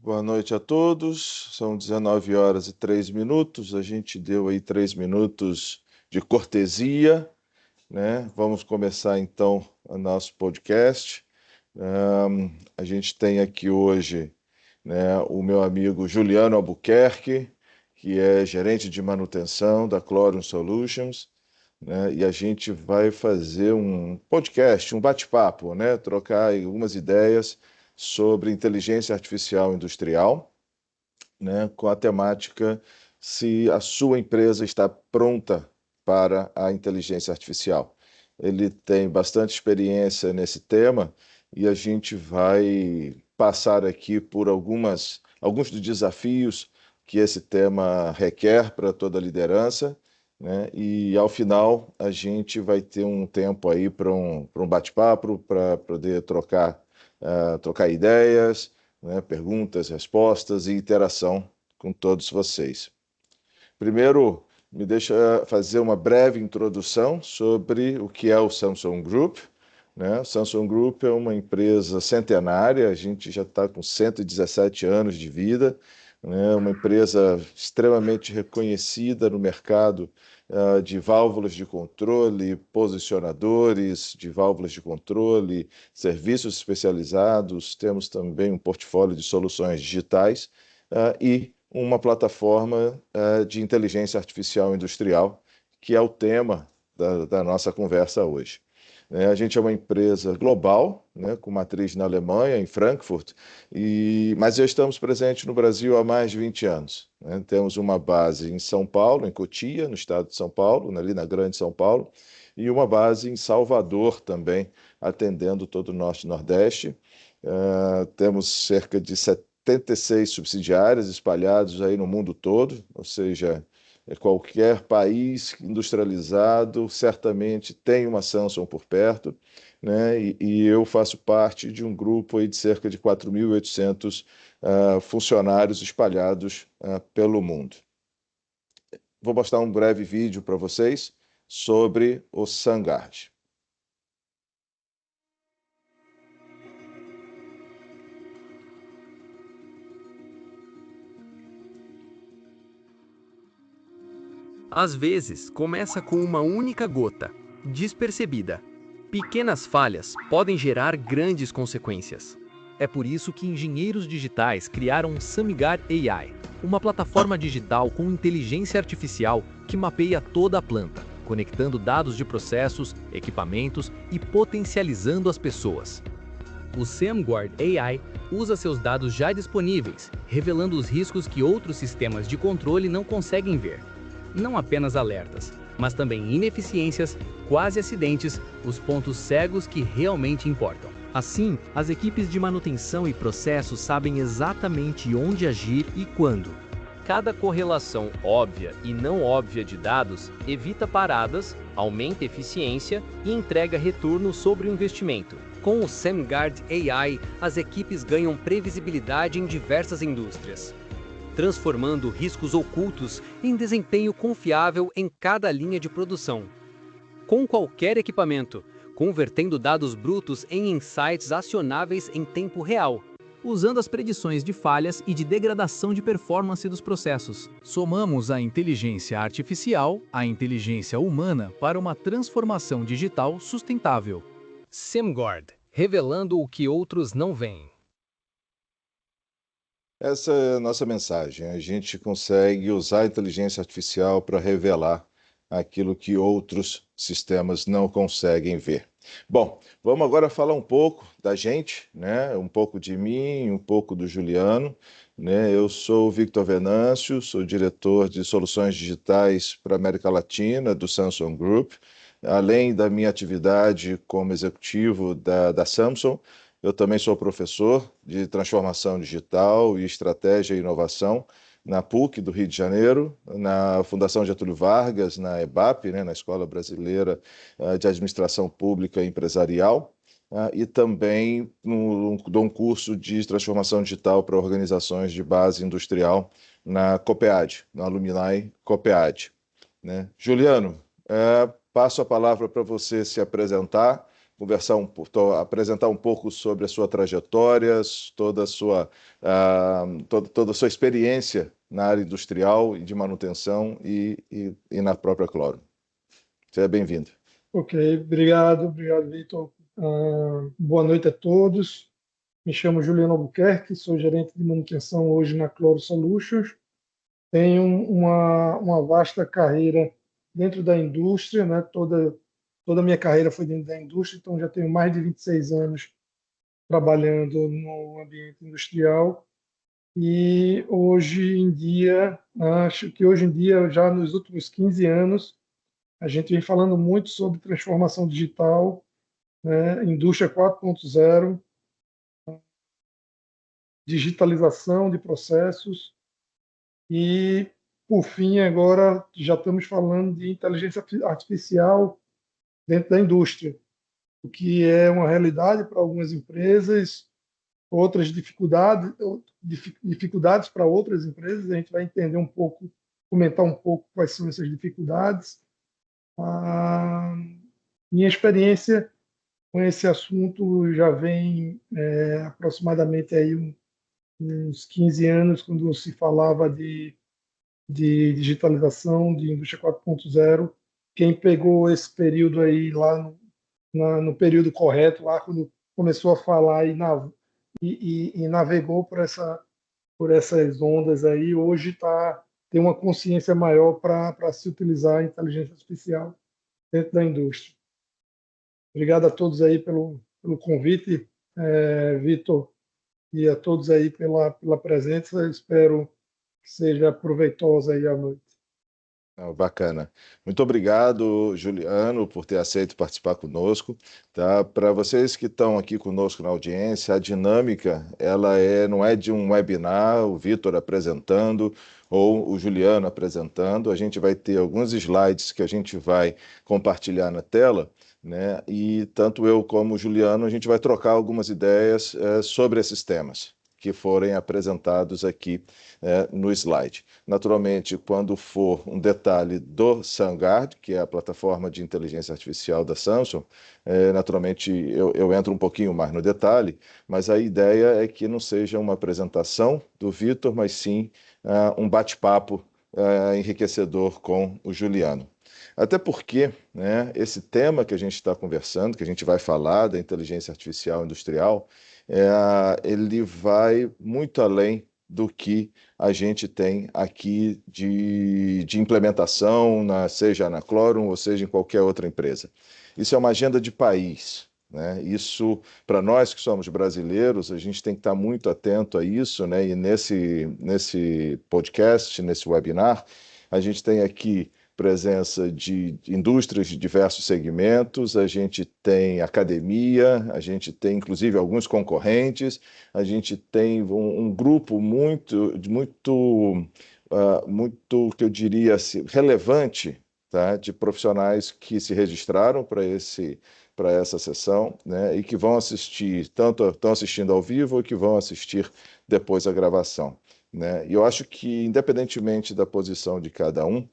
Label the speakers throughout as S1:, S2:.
S1: Boa noite a todos. São 19 horas e 3 minutos. A gente deu aí 3 minutos de cortesia, né? Vamos começar então o nosso podcast. A gente tem aqui hoje, né, o meu amigo Juliano Albuquerque, que é gerente de manutenção da Chlorium Solutions, né? E a gente vai fazer um podcast, um bate-papo, né? Trocar algumas ideias sobre inteligência artificial industrial, né? Com a temática se a sua empresa está pronta para a inteligência artificial. Ele tem bastante experiência nesse tema e a gente vai passar aqui por alguns dos desafios que esse tema requer para toda a liderança, né? E ao final a gente vai ter um tempo aí para um bate-papo, para poder trocar ideias, né? Perguntas, respostas e interação com todos vocês. Primeiro, me deixa fazer uma breve introdução sobre o que é o Samsung Group, né? O Samsung Group é uma empresa centenária, a gente já está com 117 anos de vida, né? Uma empresa extremamente reconhecida no mercado de válvulas de controle, posicionadores de válvulas de controle, serviços especializados, temos também um portfólio de soluções digitais e uma plataforma de inteligência artificial industrial, que é o tema da nossa conversa hoje. A gente é uma empresa global, né, com matriz na Alemanha, em Frankfurt, mas já estamos presentes no Brasil há mais de 20 anos. Né? Temos uma base em São Paulo, em Cotia, no estado de São Paulo, ali na Grande São Paulo, e uma base em Salvador também, atendendo todo o Norte e Nordeste. Temos cerca de 76 subsidiárias espalhados aí no mundo todo, ou seja, qualquer país industrializado certamente tem uma Samsung por perto, né? E eu faço parte de um grupo aí de cerca de 4.800 funcionários espalhados pelo mundo. Vou mostrar um breve vídeo para vocês sobre o SunGuard.
S2: Às vezes, começa com uma única gota, despercebida. Pequenas falhas podem gerar grandes consequências. É por isso que engenheiros digitais criaram o SumGuard AI, uma plataforma digital com inteligência artificial que mapeia toda a planta, conectando dados de processos, equipamentos e potencializando as pessoas. O SumGuard AI usa seus dados já disponíveis, revelando os riscos que outros sistemas de controle não conseguem ver. Não apenas alertas, mas também ineficiências, quase acidentes, os pontos cegos que realmente importam. Assim, as equipes de manutenção e processos sabem exatamente onde agir e quando. Cada correlação óbvia e não óbvia de dados evita paradas, aumenta eficiência e entrega retorno sobre o investimento. Com o SumGuard AI, as equipes ganham previsibilidade em diversas indústrias, transformando riscos ocultos em desempenho confiável em cada linha de produção. Com qualquer equipamento, convertendo dados brutos em insights acionáveis em tempo real, usando as predições de falhas e de degradação de performance dos processos. Somamos a inteligência artificial à inteligência humana para uma transformação digital sustentável. SumGuard, revelando o que outros não veem.
S1: Essa é a nossa mensagem. A gente consegue usar a inteligência artificial para revelar aquilo que outros sistemas não conseguem ver. Bom, vamos agora falar um pouco da gente, né? Um pouco de mim, um pouco do Juliano, né? Eu sou o Victor Venâncio, sou diretor de soluções digitais para a América Latina do Samsung Group. Além da minha atividade como executivo da Samsung, eu também sou professor de transformação digital e estratégia e inovação na PUC do Rio de Janeiro, na Fundação Getúlio Vargas, na EBAP, né, na Escola Brasileira de Administração Pública e Empresarial, e também dou um curso de transformação digital para organizações de base industrial na COPEAD, na Alumni COPEAD. Né? Juliano, passo a palavra para você se apresentar, apresentar um pouco sobre a sua trajetória, toda a sua experiência na área industrial e de manutenção e na própria Cloro. Seja bem-vindo.
S3: Ok, obrigado, Vitor. Boa noite a todos. Me chamo Juliano Albuquerque, sou gerente de manutenção hoje na Cloro Solutions. Tenho uma vasta carreira dentro da indústria, né? Toda a minha carreira foi dentro da indústria, então já tenho mais de 26 anos trabalhando no ambiente industrial. E hoje em dia, acho que hoje em dia, já nos últimos 15 anos, a gente vem falando muito sobre transformação digital, né? Indústria 4.0, digitalização de processos e, por fim, agora já estamos falando de inteligência artificial dentro da indústria, o que é uma realidade para algumas empresas, outras dificuldades para outras empresas. A gente vai entender um pouco, comentar um pouco quais são essas dificuldades. A minha experiência com esse assunto já vem aproximadamente aí uns 15 anos, quando se falava de digitalização, de indústria 4.0. Quem pegou esse período aí lá no período correto, lá quando começou a falar e navegou por essas ondas aí, hoje tem uma consciência maior para se utilizar a inteligência artificial dentro da indústria. Obrigado a todos aí pelo convite, Vitor, e a todos aí pela presença. Espero que seja proveitosa aí a noite.
S1: Bacana. Muito obrigado, Juliano, por ter aceito participar conosco. Tá? Para vocês que estão aqui conosco na audiência, a dinâmica não é de um webinar, o Vitor apresentando ou o Juliano apresentando. A gente vai ter alguns slides que a gente vai compartilhar na tela, né? E tanto eu como o Juliano, a gente vai trocar algumas ideias sobre esses temas que forem apresentados aqui no slide. Naturalmente, quando for um detalhe do SunGuard, que é a plataforma de inteligência artificial da Samsung, naturalmente eu entro um pouquinho mais no detalhe, mas a ideia é que não seja uma apresentação do Vitor, mas sim um bate-papo enriquecedor com o Juliano. Até porque, né, esse tema que a gente está conversando, que a gente vai falar da inteligência artificial industrial, ele vai muito além do que a gente tem aqui de implementação, seja na Clorum ou seja em qualquer outra empresa. Isso é uma agenda de país, né? Isso, para nós que somos brasileiros, a gente tem que estar muito atento a isso, né? E nesse podcast, nesse webinar, a gente tem aqui presença de indústrias de diversos segmentos, a gente tem academia, a gente tem inclusive alguns concorrentes, a gente tem um grupo muito, que eu diria assim, relevante, tá, de profissionais que se registraram para essa sessão, né, e que vão assistir, tanto estão assistindo ao vivo ou que vão assistir depois a gravação, né? E eu acho que, independentemente da posição de cada um,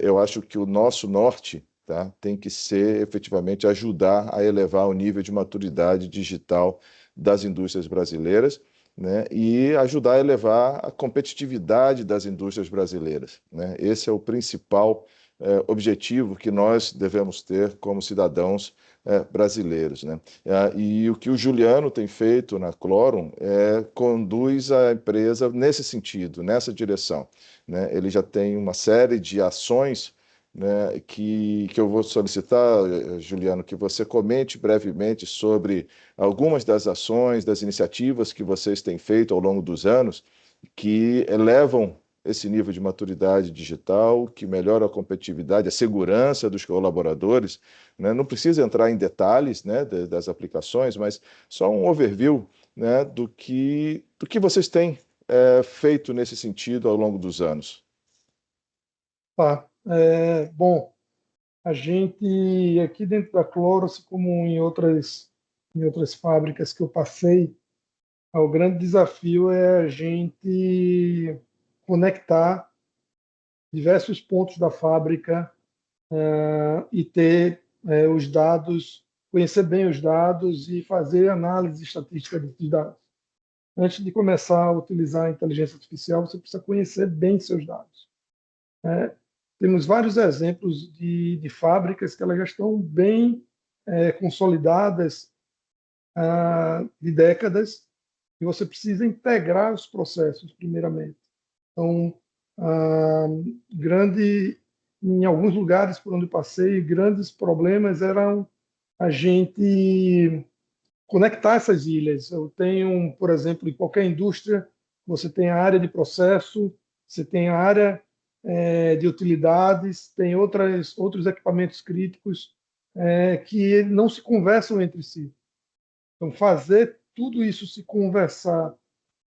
S1: eu acho que o nosso norte, tá, tem que ser efetivamente ajudar a elevar o nível de maturidade digital das indústrias brasileiras, né, e ajudar a elevar a competitividade das indústrias brasileiras, né? Esse é o principal objetivo que nós devemos ter como cidadãos brasileiros, né? E o que o Juliano tem feito na Clorum conduz a empresa nesse sentido, nessa direção, né? Ele já tem uma série de ações, né, que eu vou solicitar, Juliano, que você comente brevemente sobre algumas das ações, das iniciativas que vocês têm feito ao longo dos anos, que elevam esse nível de maturidade digital, que melhora a competitividade, a segurança dos colaboradores, né? Não precisa entrar em detalhes, né, das aplicações, mas só um overview, né, do que vocês têm feito nesse sentido ao longo dos anos.
S3: Tá. Bom, a gente aqui dentro da Clorox, como em outras fábricas que eu passei, o grande desafio é a gente conectar diversos pontos da fábrica e ter os dados conhecer bem os dados e fazer análise estatística desses dados. Antes de começar a utilizar a inteligência artificial, você precisa conhecer bem seus dados, né? Temos vários exemplos de fábricas que elas já estão bem consolidadas de décadas, e você precisa integrar os processos, primeiramente. Então, ah, em alguns lugares por onde eu passei, grandes problemas eram a gente conectar essas ilhas. Eu tenho, por exemplo, em qualquer indústria, você tem a área de processo, você tem a área de utilidades, tem outros equipamentos críticos que não se conversam entre si. Então, fazer tudo isso se conversar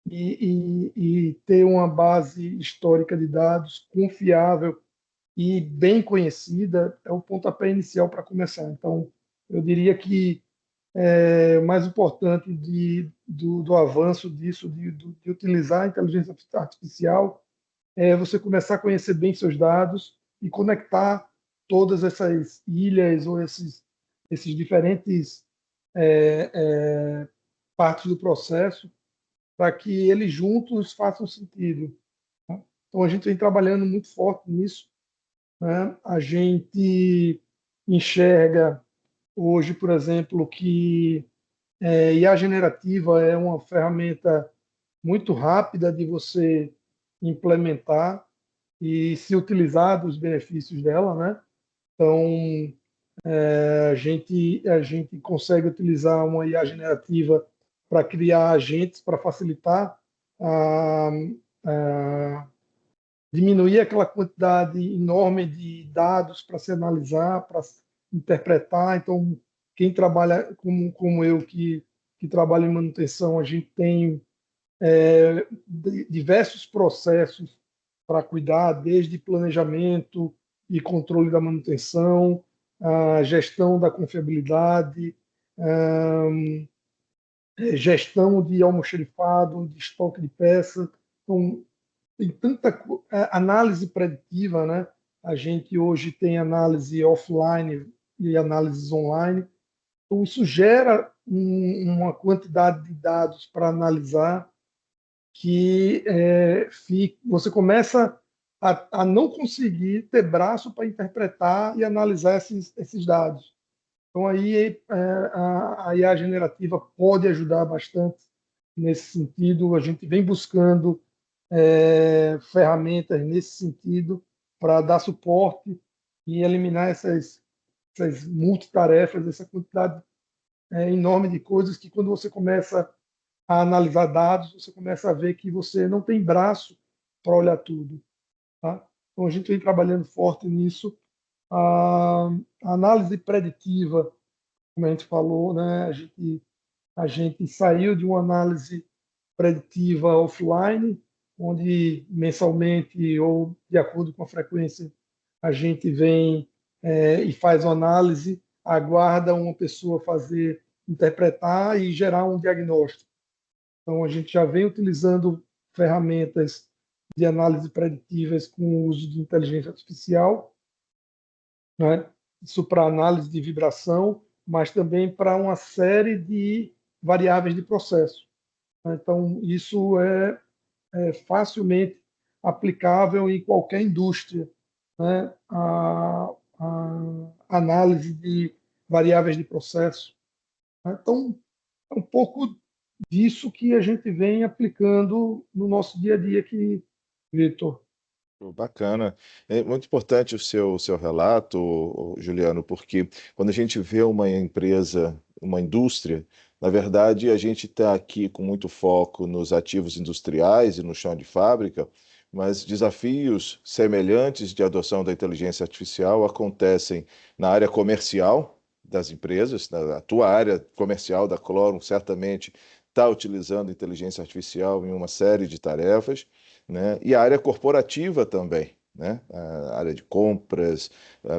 S3: e ter uma base histórica de dados confiável e bem conhecida é o pontapé inicial para começar. Então, eu diria que o mais importante do avanço disso, de utilizar a inteligência artificial, é você começar a conhecer bem seus dados e conectar todas essas ilhas ou esses diferentes é, é, partes do processo para que eles juntos façam sentido, tá? Então, a gente vem trabalhando muito forte nisso, né? A gente enxerga hoje, por exemplo, que IA generativa é uma ferramenta muito rápida de você implementar e se utilizar dos benefícios dela, né? Então, a gente consegue utilizar uma IA generativa para criar agentes para facilitar a, a diminuir aquela quantidade enorme de dados para se analisar, para interpretar. Então, quem trabalha como eu, que trabalha em manutenção, a gente tem diversos processos para cuidar, desde planejamento e controle da manutenção, a gestão da confiabilidade, gestão de almoxerifado, de estoque de peças. Então, tem tanta análise preditiva, né? A gente hoje tem análise offline e análises online. Então, isso gera uma quantidade de dados para analisar que você começa a não conseguir ter braço para interpretar e analisar esses dados. Então, aí a IA generativa pode ajudar bastante nesse sentido. A gente vem buscando ferramentas nesse sentido para dar suporte e eliminar essas multitarefas, essa quantidade enorme de coisas que, quando você começa a analisar dados, você começa a ver que você não tem braço para olhar tudo, tá? Então, a gente vem trabalhando forte nisso. A análise preditiva, como a gente falou, né? A gente saiu de uma análise preditiva offline, onde mensalmente ou de acordo com a frequência a gente vem e faz uma análise, aguarda uma pessoa fazer, interpretar e gerar um diagnóstico. Então, a gente já vem utilizando ferramentas de análise preditivas com o uso de inteligência artificial, né? Isso para análise de vibração, mas também para uma série de variáveis de processo. Então, isso é facilmente aplicável em qualquer indústria, né? A análise de variáveis de processo, né? Então, é um pouco disso que a gente vem aplicando no nosso dia a dia aqui, Vitor.
S1: Pô, bacana. É muito importante o seu relato, Juliano, porque quando a gente vê uma empresa, uma indústria, na verdade, a gente está aqui com muito foco nos ativos industriais e no chão de fábrica, mas desafios semelhantes de adoção da inteligência artificial acontecem na área comercial das empresas. A tua área comercial da Clorum certamente está utilizando inteligência artificial em uma série de tarefas, né? E a área corporativa também, né? A área de compras,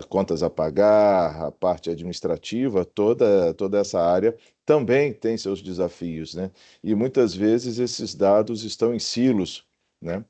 S1: contas a pagar, a parte administrativa, toda essa área também tem seus desafios, né? E muitas vezes esses dados estão em silos, né?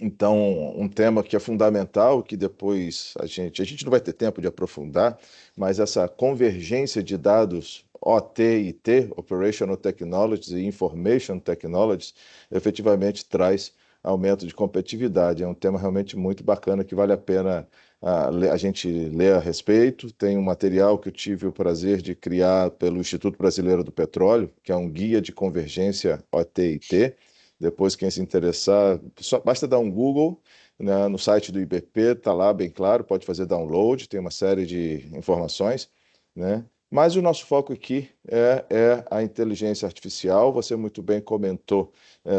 S1: Então, um tema que é fundamental, que depois a gente não vai ter tempo de aprofundar, mas essa convergência de dados OT e T, Operational Technologies e Information Technologies, efetivamente traz aumento de competitividade. É um tema realmente muito bacana que vale a pena a gente ler a respeito. Tem um material que eu tive o prazer de criar pelo Instituto Brasileiro do Petróleo, que é um guia de convergência OT e T. Depois, quem se interessar, só basta dar um Google, né, no site do IBP, está lá bem claro, pode fazer download, tem uma série de informações, né? Mas o nosso foco aqui é a inteligência artificial. Você muito bem comentou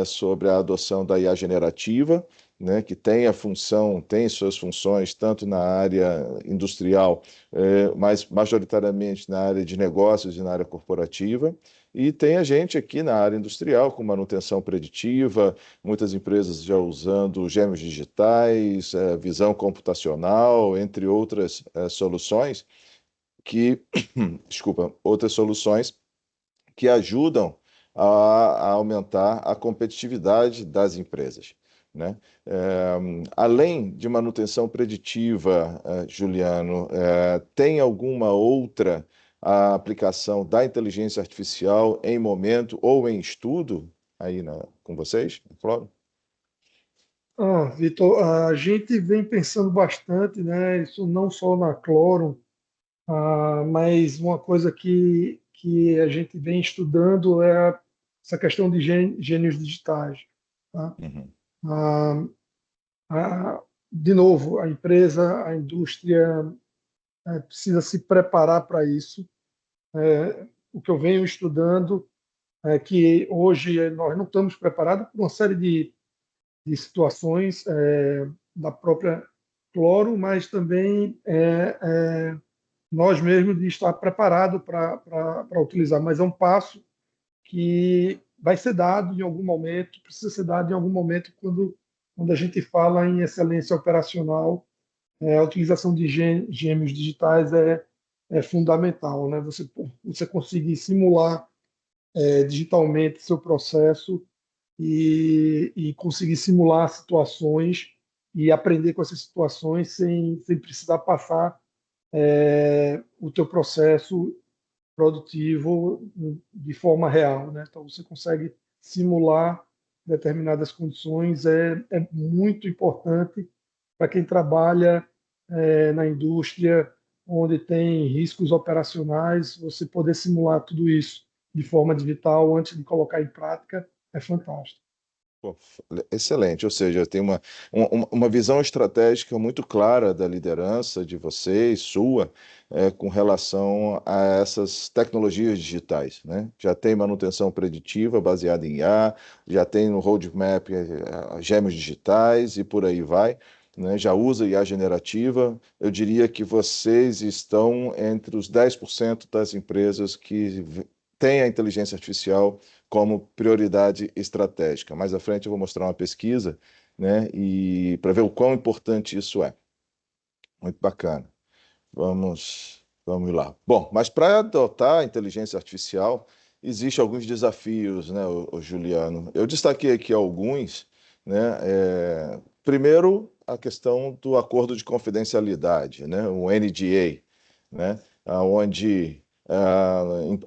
S1: sobre a adoção da IA generativa, né, que tem a função, tem suas funções tanto na área industrial, mas majoritariamente na área de negócios e na área corporativa. E tem a gente aqui na área industrial com manutenção preditiva, muitas empresas já usando gêmeos digitais, visão computacional, entre outras soluções que, desculpa, outras soluções que ajudam a aumentar a competitividade das empresas, né? Além de manutenção preditiva, Juliano, tem alguma outra aplicação da inteligência artificial em momento ou em estudo aí com vocês, Flora?
S3: Vitor, a gente vem pensando bastante, né? Isso não só na Clorum, mas uma coisa que a gente vem estudando é essa questão de gênios digitais. Tá?
S1: Uhum,
S3: Ah, de novo, a empresa, a indústria precisa se preparar para isso. O que eu venho estudando é que hoje nós não estamos preparados por uma série de situações da própria Cloro, mas também nós mesmos de estar preparado para utilizar. Mas é um passo que vai ser dado em algum momento, precisa ser dado em algum momento quando a gente fala em excelência operacional. A utilização de gêmeos digitais é fundamental, né? Você conseguir simular digitalmente seu processo e conseguir simular situações e aprender com essas situações sem precisar passar o teu processo produtivo de forma real, né? Então você consegue simular determinadas condições, é muito importante para quem trabalha na indústria onde tem riscos operacionais, você poder simular tudo isso de forma digital antes de colocar em prática é fantástico.
S1: Pô, excelente, ou seja, tem uma visão estratégica muito clara da liderança de vocês, sua, com relação a essas tecnologias digitais, né? Já tem manutenção preditiva baseada em IA, já tem no roadmap gêmeos digitais e por aí vai, né? Já usa IA generativa. Eu diria que vocês estão entre os 10% das empresas que têm a inteligência artificial como prioridade estratégica. Mais à frente eu vou mostrar uma pesquisa, né, e para ver o quão importante isso é. Muito bacana. Vamos lá. Bom, mas para adotar a inteligência artificial, existem alguns desafios, né, o Juliano? Eu destaquei aqui alguns, né? Primeiro, a questão do acordo de confidencialidade, né, o NDA, né, onde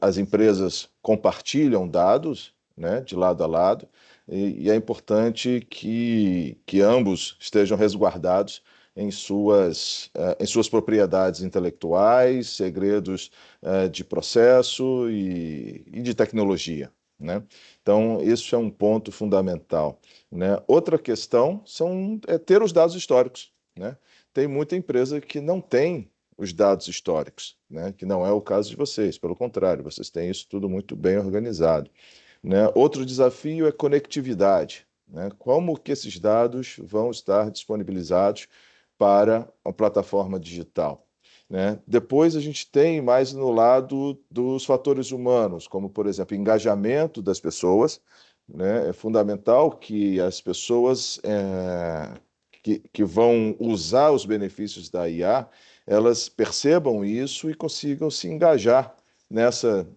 S1: as empresas compartilham dados, né, de lado a lado, e é importante que ambos estejam resguardados em suas propriedades intelectuais, segredos de processo e de tecnologia, né? Então, isso é um ponto fundamental, né? Outra questão é ter os dados históricos, né? Tem muita empresa que não tem os dados históricos, né? Que não é o caso de vocês, pelo contrário, vocês têm isso tudo muito bem organizado, né? Outro desafio é conectividade, né? Como que esses dados vão estar disponibilizados para a plataforma digital, né? Depois a gente tem mais no lado dos fatores humanos, como, por exemplo, engajamento das pessoas, né? É fundamental que as pessoas que vão usar os benefícios da IA, elas percebam isso e consigam se engajar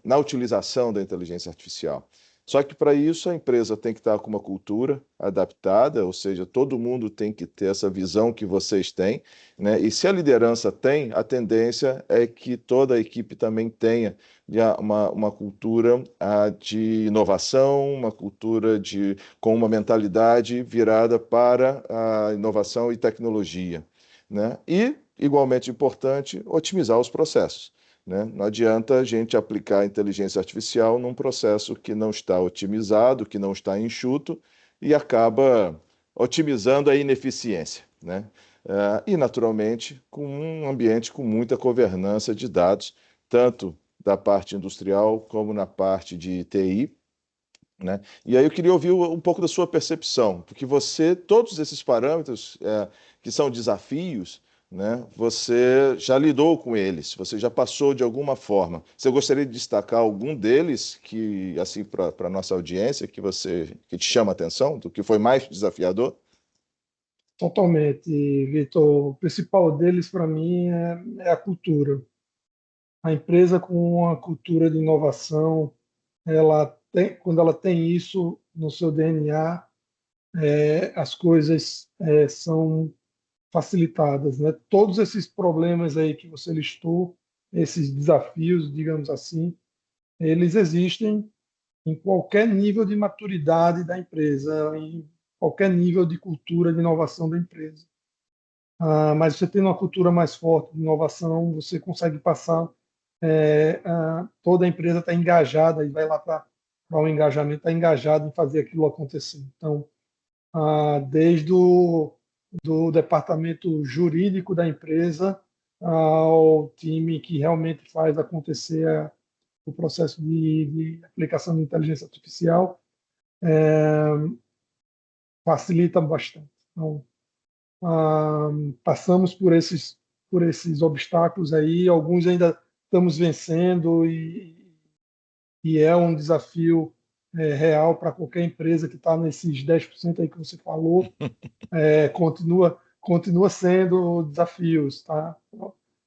S1: na utilização da inteligência artificial. Só que para isso a empresa tem que estar com uma cultura adaptada, ou seja, todo mundo tem que ter essa visão que vocês têm, né? E se a liderança tem, a tendência é que toda a equipe também tenha já uma cultura de inovação, uma cultura com uma mentalidade virada para a inovação e tecnologia, né? E, igualmente importante, otimizar os processos, né? Não adianta a gente aplicar a inteligência artificial num processo que não está otimizado, que não está enxuto e acaba otimizando a ineficiência, né? E, naturalmente, com um ambiente com muita governança de dados, tanto da parte industrial como na parte de TI, né? E aí eu queria ouvir um pouco da sua percepção, porque você, todos esses parâmetros que são desafios, né, você já lidou com eles, você já passou de alguma forma. Você gostaria de destacar algum deles que, assim, para a nossa audiência, que te chama a atenção, do que foi mais desafiador?
S3: Totalmente, Vitor. O principal deles, para mim, é a cultura. A empresa com uma cultura de inovação, quando ela tem isso no seu DNA, as coisas são facilitadas, né? Todos esses problemas aí que você listou, esses desafios, digamos assim, eles existem em qualquer nível de maturidade da empresa, em qualquer nível de cultura de inovação da empresa. Mas você tendo uma cultura mais forte de inovação, você consegue passar, toda a empresa está engajada e vai lá para o engajamento, está engajada em fazer aquilo acontecer. Então, desde do departamento jurídico da empresa ao time que realmente faz acontecer o processo de aplicação de inteligência artificial, facilita bastante. Então, ah, passamos por esses obstáculos aí, alguns ainda estamos vencendo e é um desafio real para qualquer empresa que está nesses 10% aí que você falou, continua sendo desafios, tá?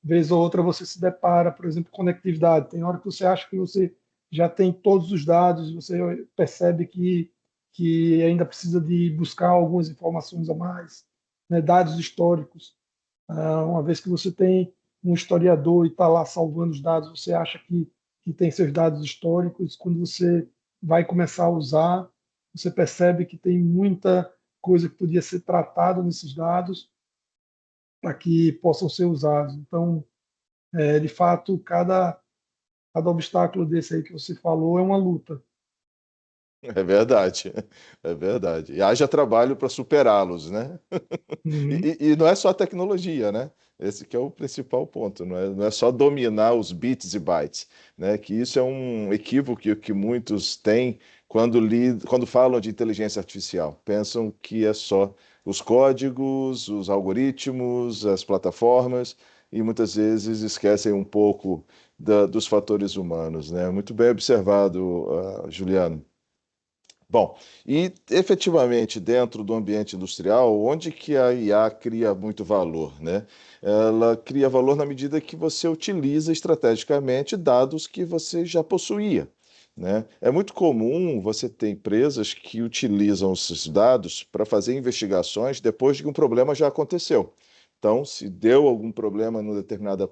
S3: Vez ou outra você se depara, por exemplo, conectividade. Tem hora que você acha que você já tem todos os dados, você percebe que ainda precisa de buscar algumas informações a mais, né? Dados históricos. Uma vez que você tem um historiador e está lá salvando os dados, você acha que tem seus dados históricos. Quando você vai começar a usar, você percebe que tem muita coisa que podia ser tratada nesses dados para que possam ser usados. Então, de fato, cada obstáculo desse aí que você falou é uma luta.
S1: É verdade, é verdade. E haja trabalho para superá-los, né?
S3: Uhum.
S1: E não é só a tecnologia, né? Esse que é o principal ponto, não é só dominar os bits e bytes, né? Que isso é um equívoco que muitos têm quando falam de inteligência artificial. Pensam que é só os códigos, os algoritmos, as plataformas, e muitas vezes esquecem um pouco dos fatores humanos, né? Muito bem observado, Juliano. Bom, e efetivamente dentro do ambiente industrial, onde que a IA cria muito valor, né? Ela cria valor na medida que você utiliza estrategicamente dados que você já possuía, né? É muito comum você ter empresas que utilizam esses dados para fazer investigações depois de que um problema já aconteceu. Então, se deu algum problema numa determinada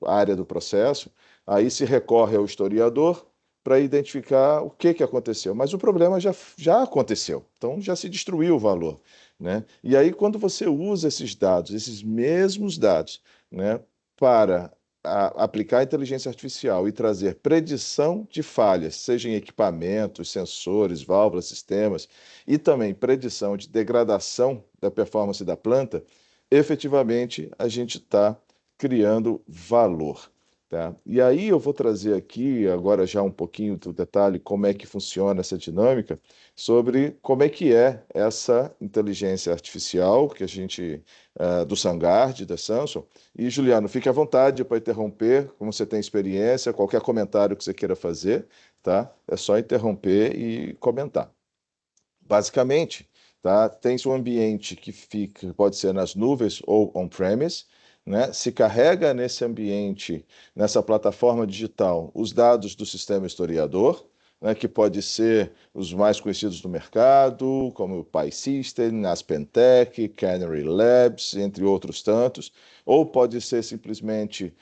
S1: área do processo, aí se recorre ao historiador para identificar o que aconteceu. Mas o problema já aconteceu, então já se destruiu o valor, né? E aí, quando você usa esses dados, esses mesmos dados, né, para aplicar a inteligência artificial e trazer predição de falhas, seja em equipamentos, sensores, válvulas, sistemas, e também predição de degradação da performance da planta, efetivamente a gente está criando valor. Tá? E aí eu vou trazer aqui agora já um pouquinho do detalhe como é que funciona essa dinâmica, sobre como é que é essa inteligência artificial que a gente do SunGard, da Samsung. E Juliano, fique à vontade para interromper, como você tem experiência, qualquer comentário que você queira fazer, tá? É só interromper e comentar. Basicamente, tá? Tem um ambiente que fica, pode ser nas nuvens ou on-premise, né? Se carrega nesse ambiente, nessa plataforma digital, os dados do sistema historiador, né, que pode ser os mais conhecidos do mercado, como o Pi System, AspenTech, Canary Labs, entre outros tantos, ou pode ser simplesmente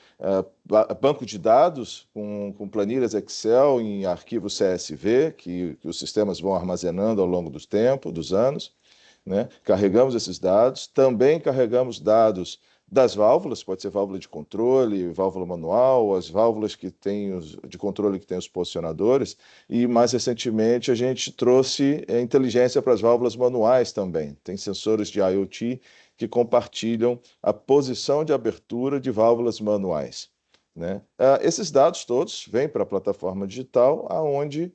S1: banco de dados com planilhas Excel em arquivos CSV, que os sistemas vão armazenando ao longo dos anos, né? Carregamos esses dados, também carregamos dados das válvulas, pode ser válvula de controle, válvula manual, as válvulas que têm de controle que têm os posicionadores, e mais recentemente a gente trouxe inteligência para as válvulas manuais também. Tem sensores de IoT que compartilham a posição de abertura de válvulas manuais, né? Esses dados todos vêm para a plataforma digital, onde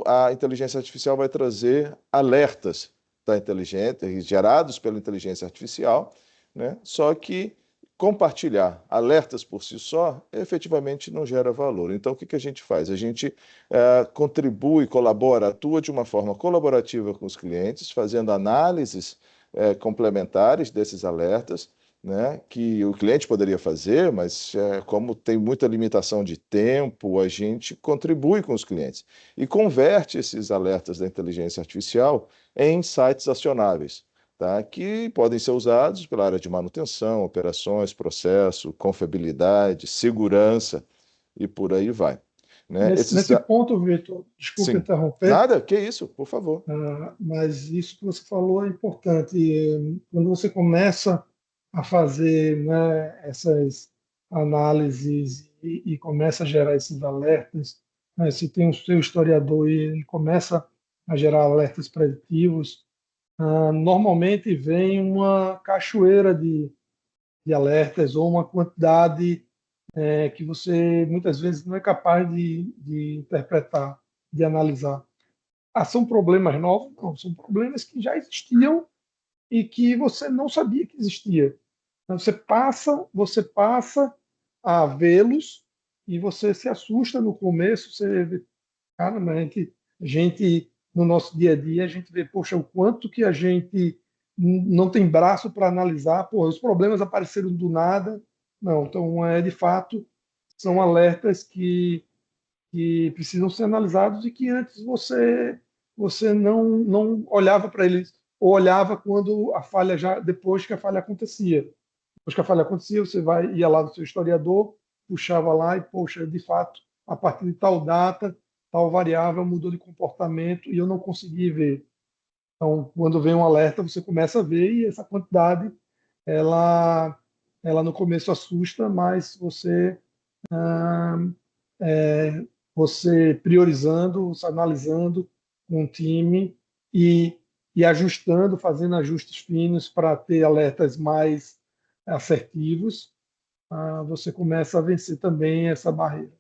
S1: a inteligência artificial vai trazer alertas da inteligência, gerados pela inteligência artificial, né? Só que compartilhar alertas por si só efetivamente não gera valor. Então, o que a gente faz? A gente contribui, colabora, atua de uma forma colaborativa com os clientes, fazendo análises complementares desses alertas, né, que o cliente poderia fazer, mas como tem muita limitação de tempo, a gente contribui com os clientes e converte esses alertas da inteligência artificial em insights acionáveis, tá, que podem ser usados pela área de manutenção, operações, processo, confiabilidade, segurança e por aí vai, né?
S3: Nesse ponto, Vitor, desculpa
S1: Sim.
S3: interromper,
S1: Nada, que isso, por favor.
S3: mas isso que você falou é importante. Quando você começa a fazer, né, essas análises e começa a gerar esses alertas, né, se tem o seu historiador e ele começa a gerar alertas preditivos, normalmente vem uma cachoeira de alertas ou uma quantidade que você muitas vezes não é capaz de interpretar, de analisar. São problemas novos? Não, são problemas que já existiam e que você não sabia que existia. Então, você passa a vê-los e você se assusta no começo, você vê, cara, mas a gente, no nosso dia a dia, a gente vê, poxa, o quanto que a gente não tem braço para analisar, pô, os problemas apareceram do nada. Não, então, de fato, são alertas que precisam ser analisados e que antes você não olhava para eles, ou olhava quando a falha já depois que a falha acontecia. Depois que a falha acontecia, você ia lá do seu historiador, puxava lá e, poxa, de fato, a partir de tal data, tal variável mudou de comportamento e eu não consegui ver. Então, quando vem um alerta, você começa a ver e essa quantidade, ela, ela no começo assusta, mas ah, você priorizando, você analisando com o time e, e ajustando, fazendo ajustes finos para ter alertas mais assertivos, você começa a vencer também essa barreira.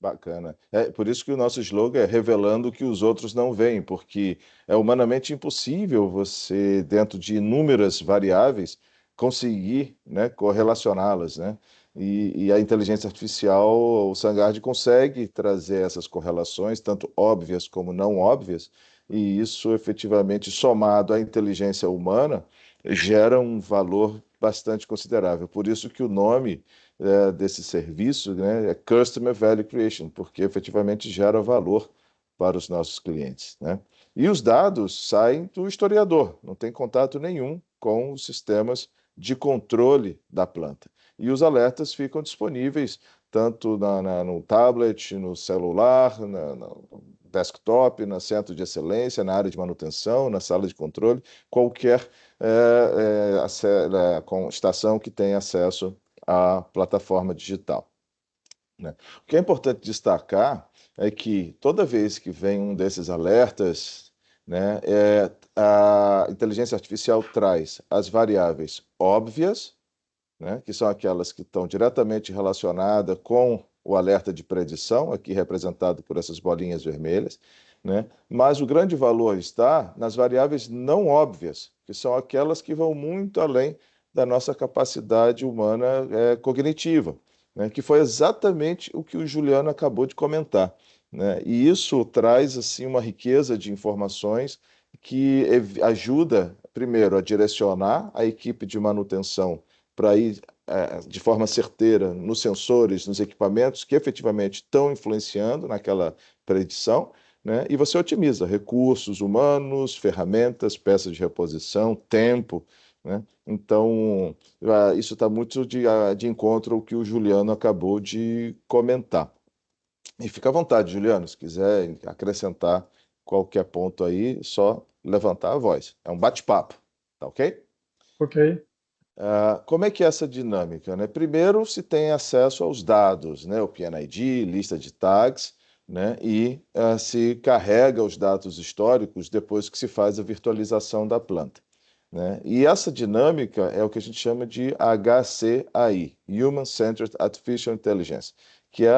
S1: Bacana. É por isso que o nosso slogan é revelando o que os outros não veem, porque é humanamente impossível você, dentro de inúmeras variáveis, conseguir, né, correlacioná-las, né? E a inteligência artificial, o Sangard consegue trazer essas correlações, tanto óbvias como não óbvias, e isso efetivamente, somado à inteligência humana, gera um valor bastante considerável. Por isso que o nome desse serviço, né, é Customer Value Creation, porque efetivamente gera valor para os nossos clientes, né? E os dados saem do historiador, não tem contato nenhum com os sistemas de controle da planta. E os alertas ficam disponíveis tanto no tablet, no celular, no desktop, no centro de excelência, na área de manutenção, na sala de controle, qualquer estação que tenha acesso à plataforma digital, né? O que é importante destacar é que toda vez que vem um desses alertas, né, a inteligência artificial traz as variáveis óbvias, né, que são aquelas que estão diretamente relacionadas com o alerta de predição, aqui representado por essas bolinhas vermelhas, né? Mas o grande valor está nas variáveis não óbvias, que são aquelas que vão muito além da nossa capacidade humana cognitiva, né? Que foi exatamente o que o Juliano acabou de comentar, né? E isso traz assim uma riqueza de informações que ajuda, primeiro, a direcionar a equipe de manutenção para ir de forma certeira nos sensores, nos equipamentos que efetivamente estão influenciando naquela predição, né? E você otimiza recursos humanos, ferramentas, peças de reposição, tempo, né? Então, isso está muito de encontro ao que o Juliano acabou de comentar. E fica à vontade, Juliano, se quiser acrescentar qualquer ponto aí, só levantar a voz. É um bate-papo, tá ok?
S3: Ok,
S1: Como é que é essa dinâmica, né? Primeiro, se tem acesso aos dados, né? O PNID, lista de tags, né? E se carrega os dados históricos depois que se faz a virtualização da planta, né? E essa dinâmica é o que a gente chama de HCAI, Human Centered Artificial Intelligence, que é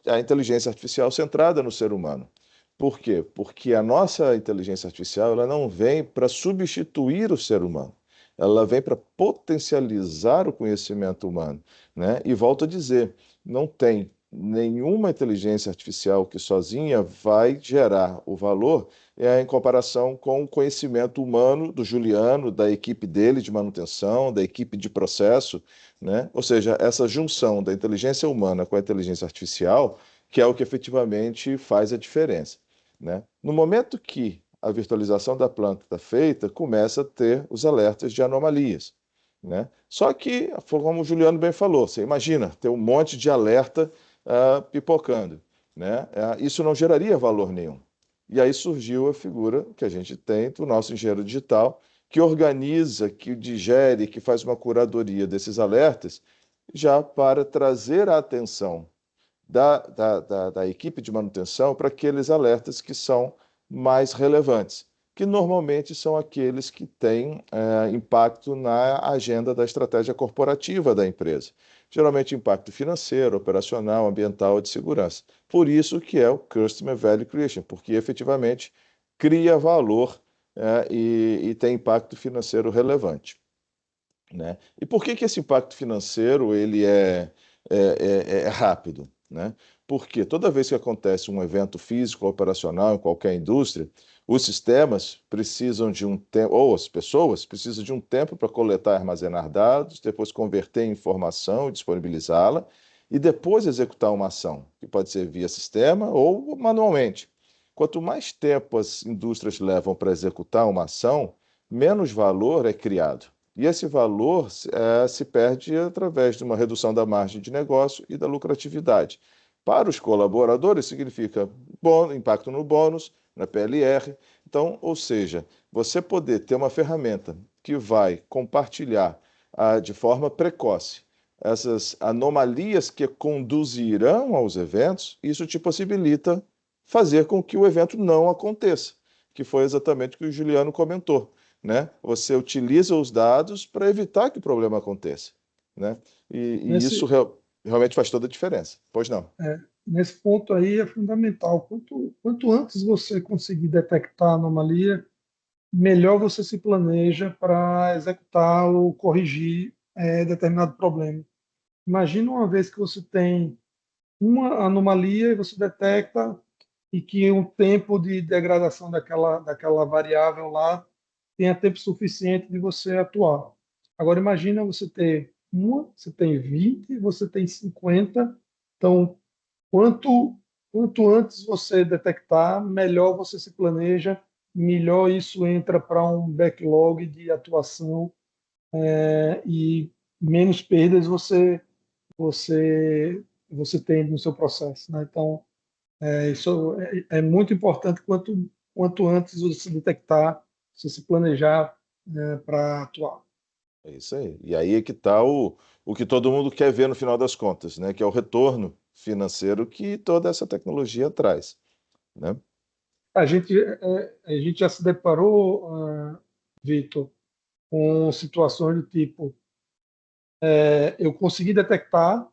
S1: a inteligência artificial centrada no ser humano. Por quê? Porque a nossa inteligência artificial ela não vem para substituir o ser humano, ela vem para potencializar o conhecimento humano, né? E volto a dizer, não tem nenhuma inteligência artificial que sozinha vai gerar o valor em comparação com o conhecimento humano do Juliano, da equipe dele de manutenção, da equipe de processo, né? Ou seja, essa junção da inteligência humana com a inteligência artificial, que é o que efetivamente faz a diferença, né? No momento que a virtualização da planta está feita, começa a ter os alertas de anomalias, né? Só que, como o Juliano bem falou, você imagina ter um monte de alerta pipocando, né? Isso não geraria valor nenhum. E aí surgiu a figura que a gente tem do nosso engenheiro digital, que organiza, que digere, que faz uma curadoria desses alertas, já para trazer a atenção da equipe de manutenção para aqueles alertas que são mais relevantes, que normalmente são aqueles que têm impacto na agenda da estratégia corporativa da empresa. Geralmente impacto financeiro, operacional, ambiental e de segurança. Por isso que é o Customer Value Creation, porque efetivamente cria valor e tem impacto financeiro relevante, né? E por que esse impacto financeiro ele é rápido, né? Porque toda vez que acontece um evento físico ou operacional em qualquer indústria, os sistemas precisam de um tempo, ou as pessoas precisam de um tempo para coletar e armazenar dados, depois converter em informação e disponibilizá-la, e depois executar uma ação, que pode ser via sistema ou manualmente. Quanto mais tempo as indústrias levam para executar uma ação, menos valor é criado. E esse valor se perde através de uma redução da margem de negócio e da lucratividade. Para os colaboradores, significa impacto no bônus, na PLR. Então, ou seja, você poder ter uma ferramenta que vai compartilhar de forma precoce essas anomalias que conduzirão aos eventos, isso te possibilita fazer com que o evento não aconteça, que foi exatamente o que o Juliano comentou, né? Você utiliza os dados para evitar que o problema aconteça, né? E isso
S3: nesse,
S1: realmente faz toda a diferença. Pois não?
S3: nesse ponto aí é fundamental. Quanto antes você conseguir detectar a anomalia, melhor você se planeja para executar ou corrigir determinado problema. Imagina uma vez que você tem uma anomalia e você detecta e que o tempo de degradação daquela variável lá tenha tempo suficiente de você atuar. Agora imagina você ter uma, você tem 20, você tem 50. Então, quanto antes você detectar, melhor você se planeja, melhor isso entra para um backlog de atuação e menos perdas você você tem no seu processo, né? Então, isso é muito importante quanto antes você detectar, você se planejar para atuar.
S1: É isso aí. E aí é que está o que todo mundo quer ver no final das contas, né? Que é o retorno financeiro que toda essa tecnologia traz, né?
S3: A gente já se deparou, Vitor, com situações do tipo, eu consegui detectar,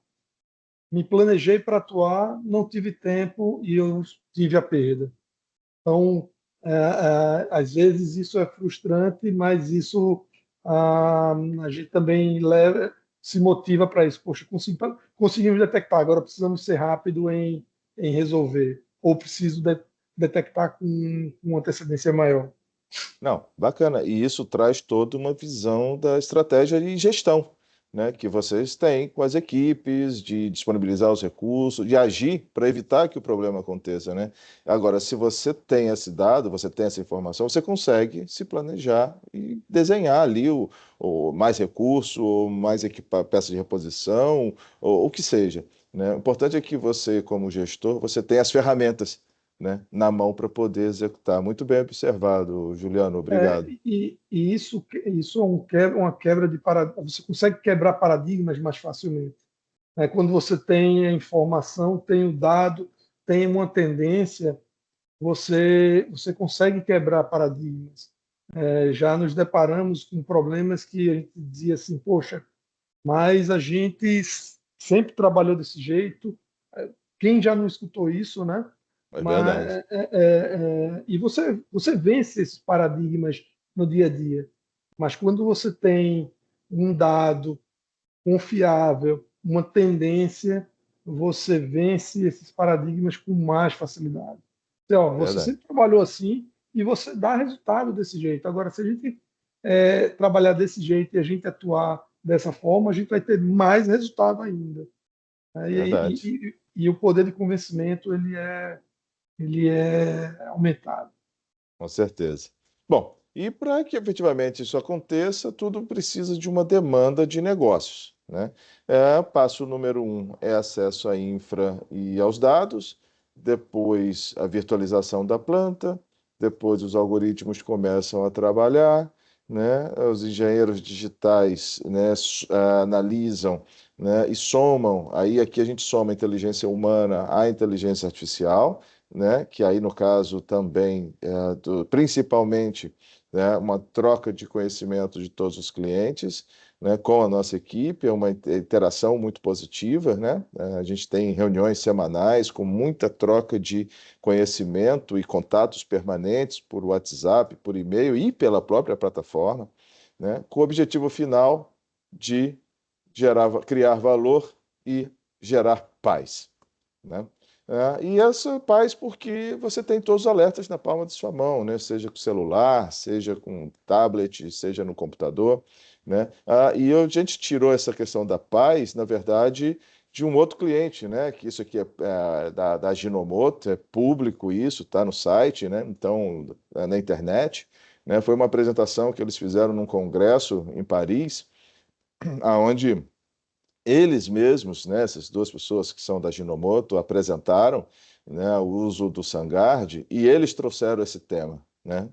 S3: me planejei para atuar, não tive tempo e eu tive a perda. Então, às vezes isso é frustrante, mas isso a gente também se motiva para isso. Poxa, conseguimos detectar, agora precisamos ser rápido em resolver, ou preciso detectar com antecedência maior.
S1: Não, bacana. E isso traz toda uma visão da estratégia de gestão, né, que vocês têm com as equipes, de disponibilizar os recursos, de agir para evitar que o problema aconteça, né? Agora, se você tem esse dado, você tem essa informação, você consegue se planejar e desenhar ali o mais recurso, ou mais peça de reposição, ou o que seja, né? O importante é que você, como gestor, você tenha as ferramentas, né, na mão para poder executar. Muito bem observado, Juliano, obrigado.
S3: E isso é uma quebra de paradigma. Você consegue quebrar paradigmas mais facilmente, né? Quando você tem a informação, tem o dado, tem uma tendência, você consegue quebrar paradigmas. Já nos deparamos com problemas que a gente dizia assim, poxa, mas a gente sempre trabalhou desse jeito. Quem já não escutou isso, né?
S1: É
S3: Mas,
S1: verdade.
S3: e você vence esses paradigmas no dia a dia. Mas quando você tem um dado confiável, uma tendência, você vence esses paradigmas com mais facilidade. Então, ó, você
S1: Verdade.
S3: sempre trabalhou assim e você dá resultado desse jeito. Agora, se a gente trabalhar desse jeito e a gente atuar dessa forma, a gente vai ter mais resultado ainda. Né?
S1: Verdade.
S3: E o poder de convencimento ele é aumentado.
S1: Com certeza. Bom, e para que efetivamente isso aconteça, tudo precisa de uma demanda de negócios, né? Passo número um é acesso à infra e aos dados, depois a virtualização da planta, depois os algoritmos começam a trabalhar, né? Os engenheiros digitais, né, analisam, né, e somam. Aí aqui a gente soma a inteligência humana à inteligência artificial, né, que aí no caso também principalmente, né, uma troca de conhecimento de todos os clientes, né, com a nossa equipe, é uma interação muito positiva, né? A gente tem reuniões semanais com muita troca de conhecimento e contatos permanentes por WhatsApp, por e-mail e pela própria plataforma, né, com o objetivo final de criar valor e gerar paz, né? E essa paz porque você tem todos os alertas na palma de sua mão, né? Seja com celular, seja com tablet, seja no computador, né? A gente tirou essa questão da paz, na verdade, de um outro cliente, né? Que isso aqui é da Ginomoto, é público isso, está no site, né? Então, na internet, né? Foi uma apresentação que eles fizeram num congresso em Paris, aonde eles mesmos, né, essas duas pessoas que são da Ginomoto, apresentaram, né, o uso do SunGuard e eles trouxeram esse tema, né,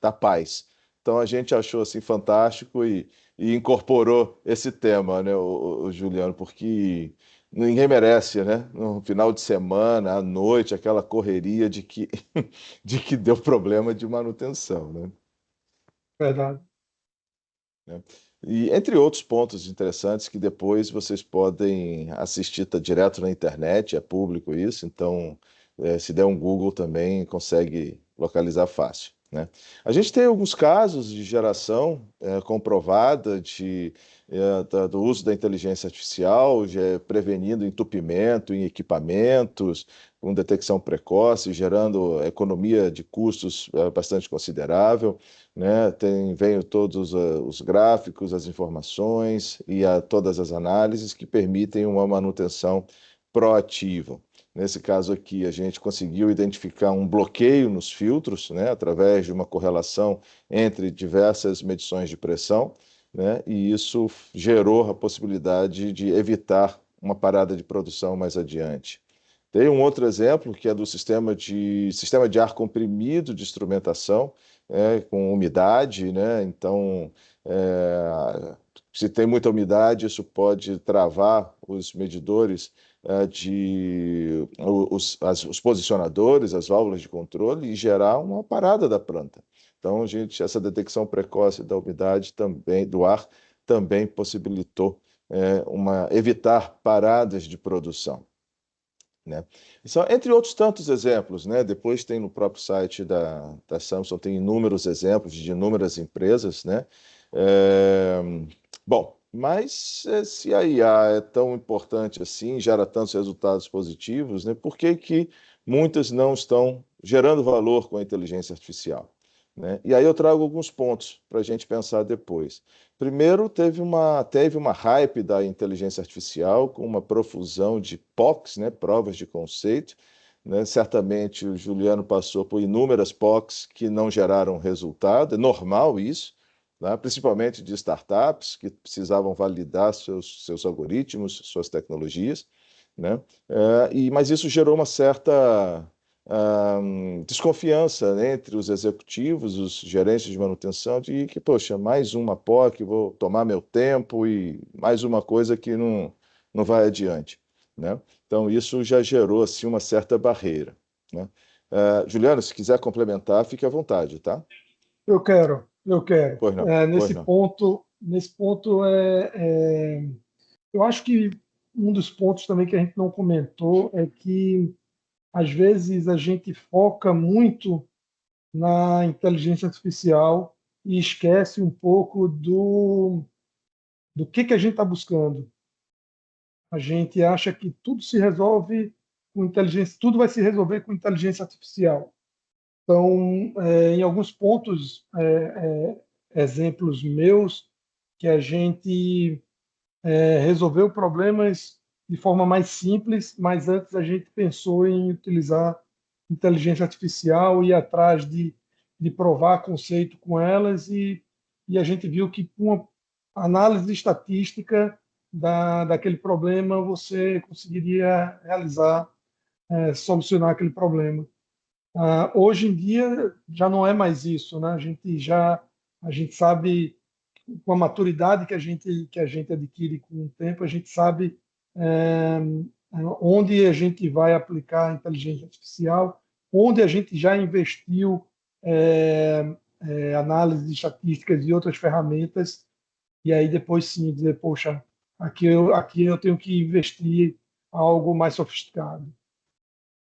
S1: da paz. Então a gente achou assim fantástico e incorporou esse tema, né, o Juliano, porque ninguém merece, né, no final de semana, à noite, aquela correria de que de que deu problema de manutenção, né?
S3: Verdade.
S1: Né? E entre outros pontos interessantes que depois vocês podem assistir tá direto na internet, é público isso, então se der um Google também consegue localizar fácil, né? A gente tem alguns casos de geração comprovada do uso da inteligência artificial, prevenindo entupimento em equipamentos, com detecção precoce, gerando economia de custos bastante considerável, né? Vem todos os gráficos, as informações e todas as análises que permitem uma manutenção proativa. Nesse caso aqui, a gente conseguiu identificar um bloqueio nos filtros, né, através de uma correlação entre diversas medições de pressão, né, e isso gerou a possibilidade de evitar uma parada de produção mais adiante. Tem um outro exemplo que é do sistema de ar comprimido de instrumentação, com umidade, né? Então, se tem muita umidade, isso pode travar os medidores os posicionadores, as válvulas de controle e gerar uma parada da planta. Então, gente, essa detecção precoce da umidade também, do ar, também possibilitou evitar paradas de produção, né? Entre outros tantos exemplos, né? Depois tem no próprio site da Samsung, tem inúmeros exemplos de inúmeras empresas, né? É, Bom, mas se a IA é tão importante assim, gera tantos resultados positivos, né? Por que que muitas não estão gerando valor com a inteligência artificial? né? E aí eu trago alguns pontos para a gente pensar depois. Primeiro, teve uma hype da inteligência artificial com uma profusão de POCs, né, provas de conceito, né? Certamente o Juliano passou por inúmeras POCs que não geraram resultado, é normal isso, né? Principalmente de startups que precisavam validar seus algoritmos, suas tecnologias, né? Mas isso gerou uma certa desconfiança, né, entre os executivos, os gerentes de manutenção, de que, poxa, mais uma POC, vou tomar meu tempo e mais uma coisa que não vai adiante, né? Então, isso já gerou, assim, uma certa barreira, né? Juliano, se quiser complementar, fique à vontade, tá?
S3: Eu quero.
S1: Pois não, pois não.
S3: Nesse ponto eu acho que um dos pontos também que a gente não comentou é que às vezes a gente foca muito na inteligência artificial e esquece um pouco do que a gente está buscando. A gente acha que tudo se resolve com inteligência, tudo vai se resolver com inteligência artificial. Então, em alguns pontos, exemplos meus, que a gente resolveu problemas de forma mais simples, mas antes a gente pensou em utilizar inteligência artificial e ir atrás de provar conceito com elas e a gente viu que com uma análise estatística daquele problema você conseguiria realizar, solucionar aquele problema. Hoje em dia já não é mais isso, né? A gente sabe com a maturidade que a gente adquire com o tempo, a gente sabe é, onde a gente vai aplicar a inteligência artificial, onde a gente já investiu análise de estatísticas e outras ferramentas, e aí depois sim dizer, poxa, aqui eu tenho que investir algo mais sofisticado.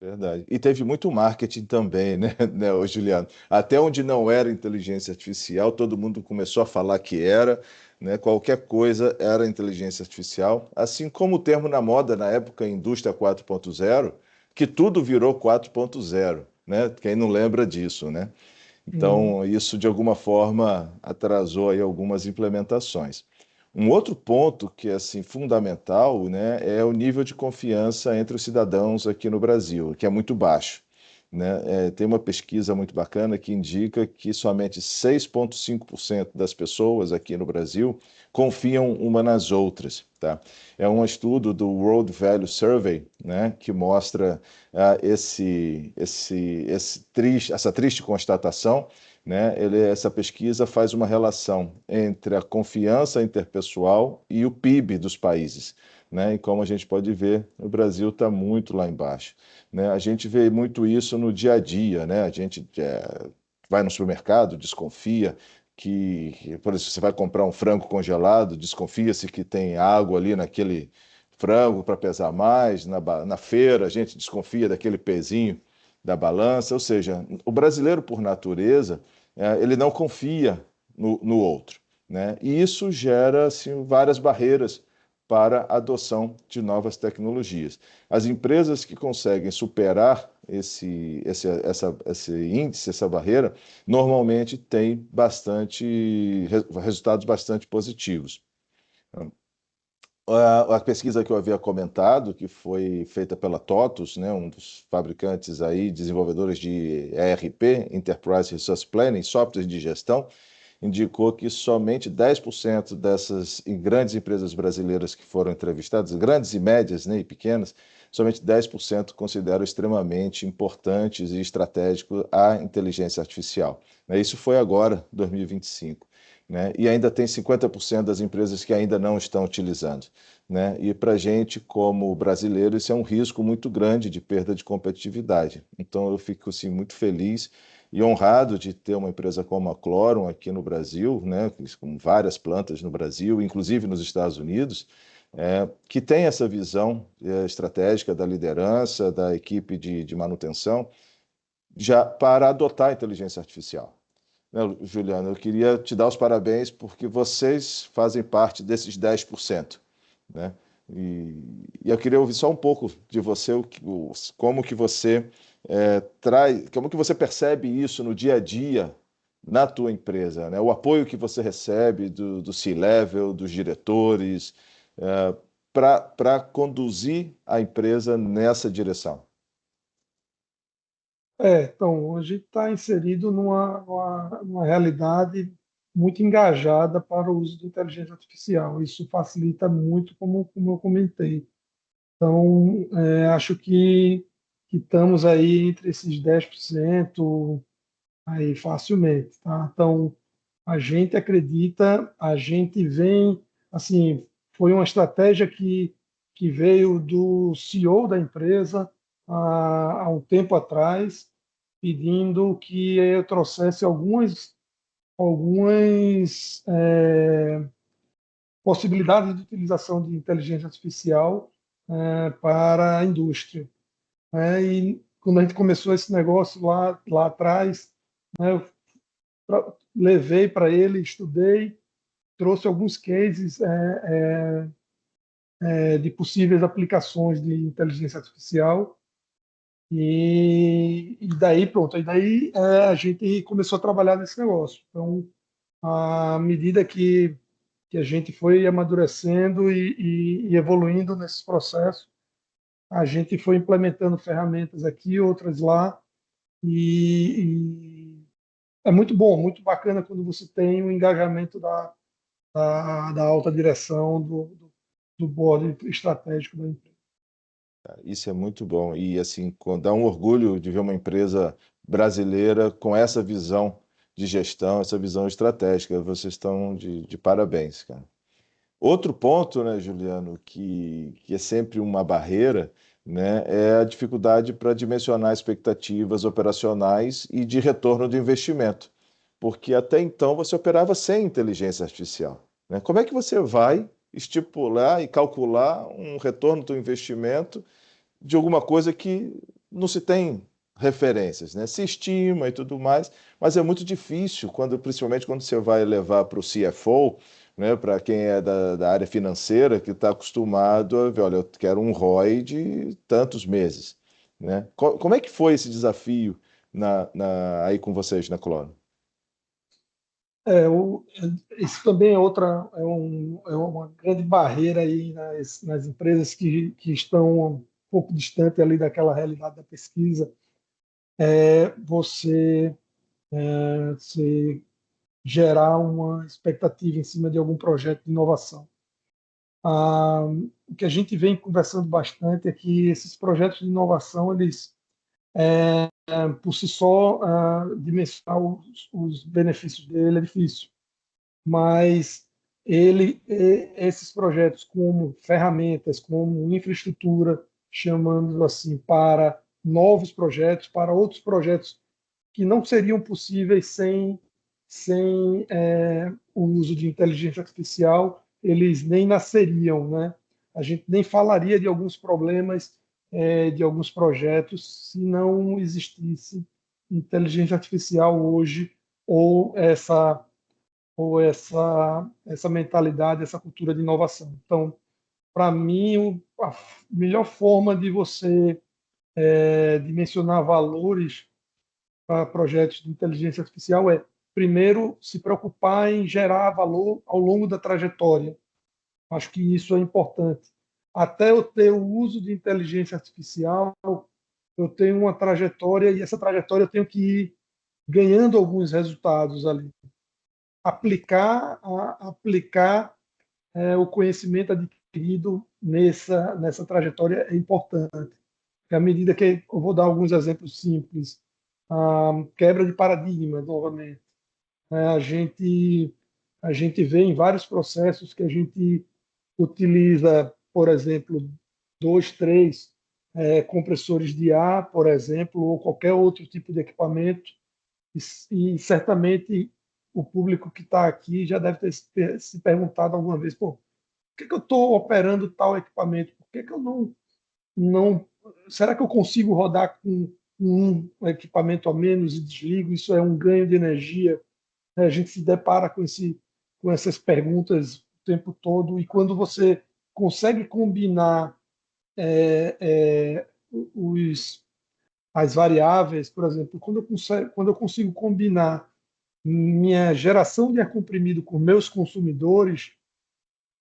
S1: Verdade. E teve muito marketing também, né, né, ô Juliano? Até onde não era inteligência artificial, todo mundo começou a falar que era, né? Qualquer coisa era inteligência artificial. Assim como o termo na moda na época, indústria 4.0, que tudo virou 4.0, né? Quem não lembra disso, né?
S3: Uhum.
S1: Então, isso de alguma forma atrasou aí algumas implementações. Um outro ponto que é assim fundamental, né, é o nível de confiança entre os cidadãos aqui no Brasil, que é muito baixo, né? Tem uma pesquisa muito bacana que indica que somente 6,5% das pessoas aqui no Brasil confiam uma nas outras, tá? É um estudo do World Value Survey, né, que mostra essa triste constatação, né? Essa pesquisa faz uma relação entre a confiança interpessoal e o PIB dos países, né? E como a gente pode ver, o Brasil está muito lá embaixo, né? A gente vê muito isso no dia a dia, né? A gente vai no supermercado, desconfia por exemplo, você vai comprar um frango congelado, desconfia-se que tem água ali naquele frango para pesar mais, na feira a gente desconfia daquele pezinho da balança, ou seja, o brasileiro por natureza, ele não confia no outro, né? E isso gera assim, várias barreiras para a adoção de novas tecnologias. As empresas que conseguem superar esse índice, essa barreira, normalmente têm resultados bastante positivos. A pesquisa que eu havia comentado, que foi feita pela TOTUS, né, um dos fabricantes aí, desenvolvedores de ERP, Enterprise Resource Planning, software de gestão, indicou que somente 10% dessas grandes empresas brasileiras que foram entrevistadas, grandes e médias, né, e pequenas, somente 10% consideram extremamente importantes e estratégicos a inteligência artificial, né? Isso foi agora, 2025. Né? E ainda tem 50% das empresas que ainda não estão utilizando, né? E para a gente, como brasileiro, isso é um risco muito grande de perda de competitividade. Então, eu fico assim, muito feliz e honrado de ter uma empresa como a Clorum aqui no Brasil, né? Com várias plantas no Brasil, inclusive nos Estados Unidos, que tem essa visão estratégica da liderança, da equipe de manutenção, já para adotar a inteligência artificial. Né, Juliano, eu queria te dar os parabéns porque vocês fazem parte desses 10%, né? E eu queria ouvir só um pouco de você, como que você como que você percebe isso no dia a dia na tua empresa, né? O apoio que você recebe do C-level, dos diretores, para conduzir a empresa nessa direção.
S3: Então, a gente está inserido numa realidade muito engajada para o uso de inteligência artificial. Isso facilita muito, como eu comentei. Então, acho que estamos aí entre esses 10% aí facilmente, tá? Então, a gente acredita, a gente vem, assim, foi uma estratégia que veio do CEO da empresa há um tempo atrás, pedindo que eu trouxesse algumas possibilidades de utilização de inteligência artificial para a indústria, né? E quando a gente começou esse negócio lá atrás, né, eu levei para ele, estudei, trouxe alguns cases de possíveis aplicações de inteligência artificial e daí pronto, e daí a gente começou a trabalhar nesse negócio. Então, à medida que a gente foi amadurecendo e evoluindo nesses processos, a gente foi implementando ferramentas aqui, outras lá, e é muito bom, muito bacana quando você tem o engajamento da alta direção do board estratégico da empresa.
S1: Isso é muito bom. E assim, dá um orgulho de ver uma empresa brasileira com essa visão de gestão, essa visão estratégica. Vocês estão de parabéns, cara. Outro ponto, né, Juliano, que é sempre uma barreira, né, é a dificuldade para dimensionar expectativas operacionais e de retorno do investimento, porque até então você operava sem inteligência artificial, né? Como é que você vai estipular e calcular um retorno do investimento de alguma coisa que não se tem referências, né? Se estima e tudo mais, mas é muito difícil, principalmente quando você vai levar para o CFO, né? Para quem é da área financeira, que está acostumado a ver, olha, eu quero um ROI de tantos meses, né? Como é que foi esse desafio aí com vocês na Clono?
S3: Isso também é uma grande barreira aí nas empresas que estão um pouco distante ali daquela realidade da pesquisa. Você se gerar uma expectativa em cima de algum projeto de inovação. O que a gente vem conversando bastante é que esses projetos de inovação, eles, por si só, dimensionar os benefícios dele é difícil, mas esses projetos como ferramentas, como infraestrutura, chamando assim, para novos projetos, para outros projetos que não seriam possíveis sem o uso de inteligência artificial, eles nem nasceriam, né? A gente nem falaria de alguns problemas de alguns projetos se não existisse inteligência artificial hoje ou essa mentalidade, essa cultura de inovação. Então, para mim, a melhor forma de você dimensionar valores para projetos de inteligência artificial é, primeiro, se preocupar em gerar valor ao longo da trajetória. Acho que isso é importante. Até eu ter o uso de inteligência artificial, eu tenho uma trajetória e essa trajetória eu tenho que ir ganhando alguns resultados ali. Aplicar o conhecimento adquirido nessa trajetória é importante. Porque à medida que eu vou dar alguns exemplos simples, a quebra de paradigma, novamente. A gente vê em vários processos que a gente utiliza, por exemplo, dois, três compressores de ar, por exemplo, ou qualquer outro tipo de equipamento, e certamente o público que está aqui já deve ter se perguntado alguma vez, pô, por que eu estou operando tal equipamento? Por que eu não. Será que eu consigo rodar com um equipamento a menos e desligo? Isso é um ganho de energia? A gente se depara com essas perguntas o tempo todo, e quando você consegue combinar é, é, os, as variáveis, por exemplo, quando eu consigo combinar minha geração de ar comprimido com meus consumidores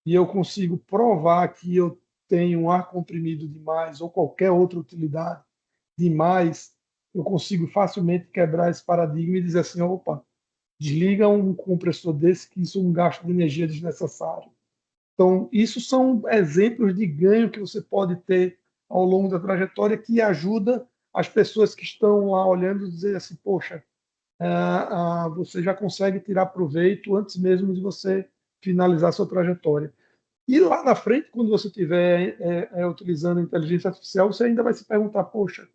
S3: e eu consigo provar que eu tenho um ar comprimido demais ou qualquer outra utilidade demais, eu consigo facilmente quebrar esse paradigma e dizer assim, opa, desliga um compressor desse que isso é um gasto de energia desnecessário. Então, isso são exemplos de ganho que você pode ter ao longo da trajetória que ajuda as pessoas que estão lá olhando a dizer assim, poxa, você já consegue tirar proveito antes mesmo de você finalizar a sua trajetória. E lá na frente, quando você estiver utilizando a inteligência artificial, você ainda vai se perguntar, poxa,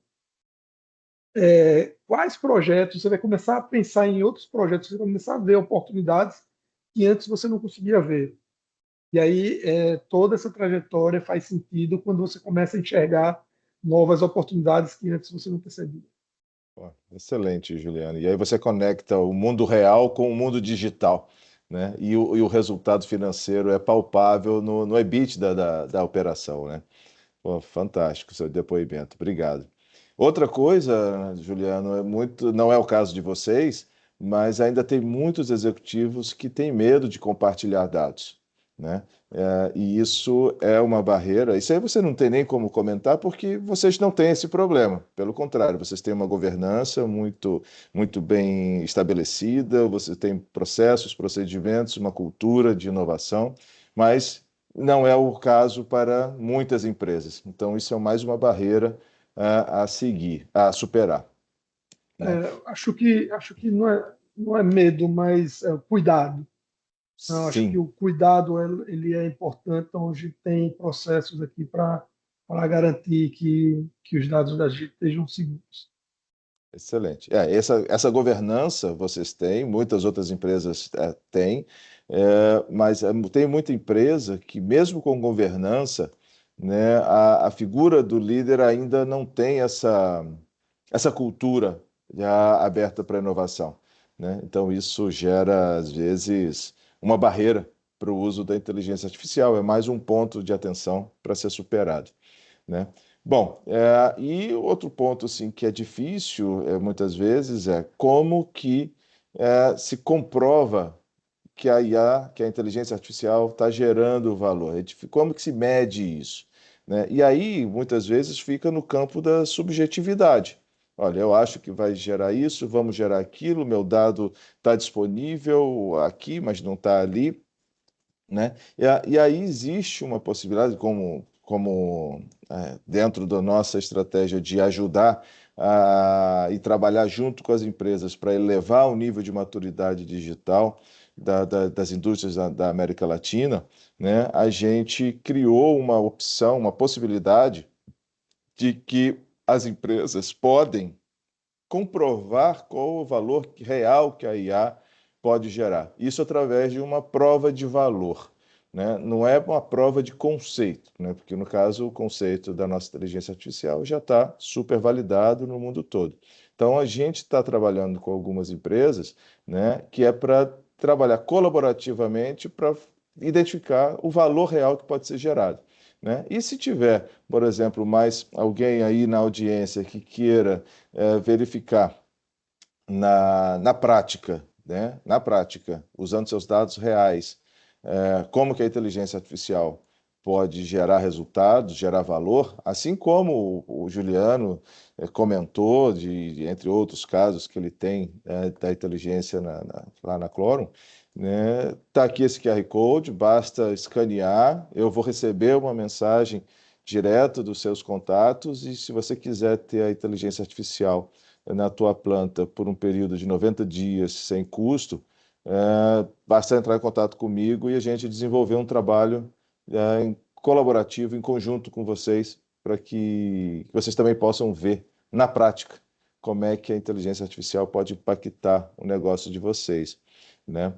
S3: quais projetos, você vai começar a pensar em outros projetos, você vai começar a ver oportunidades que antes você não conseguia ver. E aí toda essa trajetória faz sentido quando você começa a enxergar novas oportunidades que antes você não percebia.
S1: Pô, excelente, Juliano. E aí você conecta o mundo real com o mundo digital, né? E o resultado financeiro é palpável no EBITDA da operação, né? Pô, fantástico seu depoimento. Obrigado. Outra coisa, Juliano, não é o caso de vocês, mas ainda tem muitos executivos que têm medo de compartilhar dados, né? E isso é uma barreira. Isso aí você não tem nem como comentar porque vocês não têm esse problema. Pelo contrário, vocês têm uma governança muito bem estabelecida, você tem processos, procedimentos, uma cultura de inovação, mas não é o caso para muitas empresas. Então, isso é mais uma barreira a seguir, a superar, né?
S3: Acho que não é medo, mas cuidado. Não, acho que
S1: Sim,
S3: o cuidado ele é importante, então a gente tem processos aqui para garantir que os dados da gente estejam seguros.
S1: excelente. Essa governança vocês têm, muitas outras empresas têm, mas tem muita empresa que, mesmo com governança, né, a figura do líder ainda não tem essa cultura já aberta para inovação, né? Então, isso gera, às vezes, uma barreira para o uso da inteligência artificial. É mais um ponto de atenção para ser superado, né? Bom, e outro ponto assim que é difícil muitas vezes é como que se comprova que a IA, que a inteligência artificial está gerando valor. Como que se mede isso, né? E aí muitas vezes fica no campo da subjetividade. Olha, eu acho que vai gerar isso, vamos gerar aquilo, meu dado está disponível aqui, mas não está ali, né? E aí existe uma possibilidade, como dentro da nossa estratégia de ajudar e trabalhar junto com as empresas para elevar o nível de maturidade digital das indústrias da América Latina, né? A gente criou uma opção, uma possibilidade de que as empresas podem comprovar qual o valor real que a IA pode gerar. Isso através de uma prova de valor, né? Não é uma prova de conceito, né? Porque no caso o conceito da nossa inteligência artificial já está super validado no mundo todo. Então a gente está trabalhando com algumas empresas, né? Que é para trabalhar colaborativamente para identificar o valor real que pode ser gerado, né? E se tiver, por exemplo, mais alguém aí na audiência que queira verificar na prática, né? Na prática, usando seus dados reais, como que a inteligência artificial pode gerar resultados, gerar valor, assim como o Juliano comentou, entre outros casos que ele tem da inteligência lá na Clorum, né? Tá aqui esse QR Code, basta escanear, eu vou receber uma mensagem direto dos seus contatos e se você quiser ter a inteligência artificial na tua planta por um período de 90 dias sem custo, basta entrar em contato comigo e a gente desenvolver um trabalho colaborativo em conjunto com vocês para que vocês também possam ver na prática como é que a inteligência artificial pode impactar o negócio de vocês, né?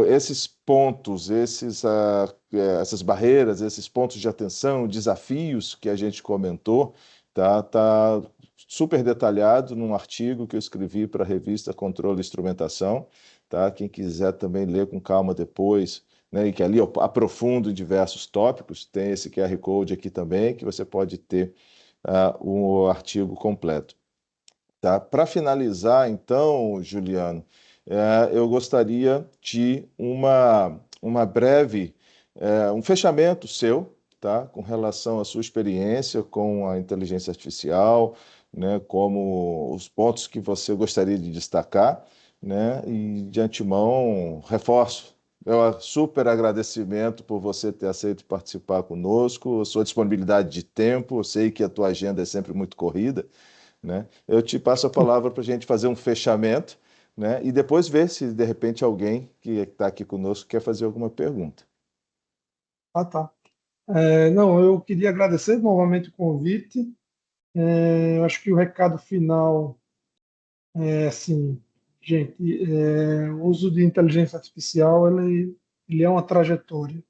S1: Esses pontos, essas barreiras, esses pontos de atenção, desafios que a gente comentou, tá super detalhado num artigo que eu escrevi para a revista Controle e Instrumentação, tá? Quem quiser também ler com calma depois, né? E que ali eu aprofundo em diversos tópicos, tem esse QR Code aqui também, que você pode ter o artigo completo. Tá? Para finalizar, então, Juliano, eu gostaria de uma breve, um fechamento seu, tá? Com relação à sua experiência com a inteligência artificial, né? Como os pontos que você gostaria de destacar, né? E de antemão, reforço. Meu super agradecimento por você ter aceito participar conosco, a sua disponibilidade de tempo. Eu sei que a tua agenda é sempre muito corrida, né? Eu te passo a palavra para a gente fazer um fechamento, né? E depois ver se de repente alguém que está aqui conosco quer fazer alguma pergunta.
S3: Ah, tá. Não, eu queria agradecer novamente o convite. Eu acho que o recado final é assim, gente, o uso de inteligência artificial, ele é uma trajetória.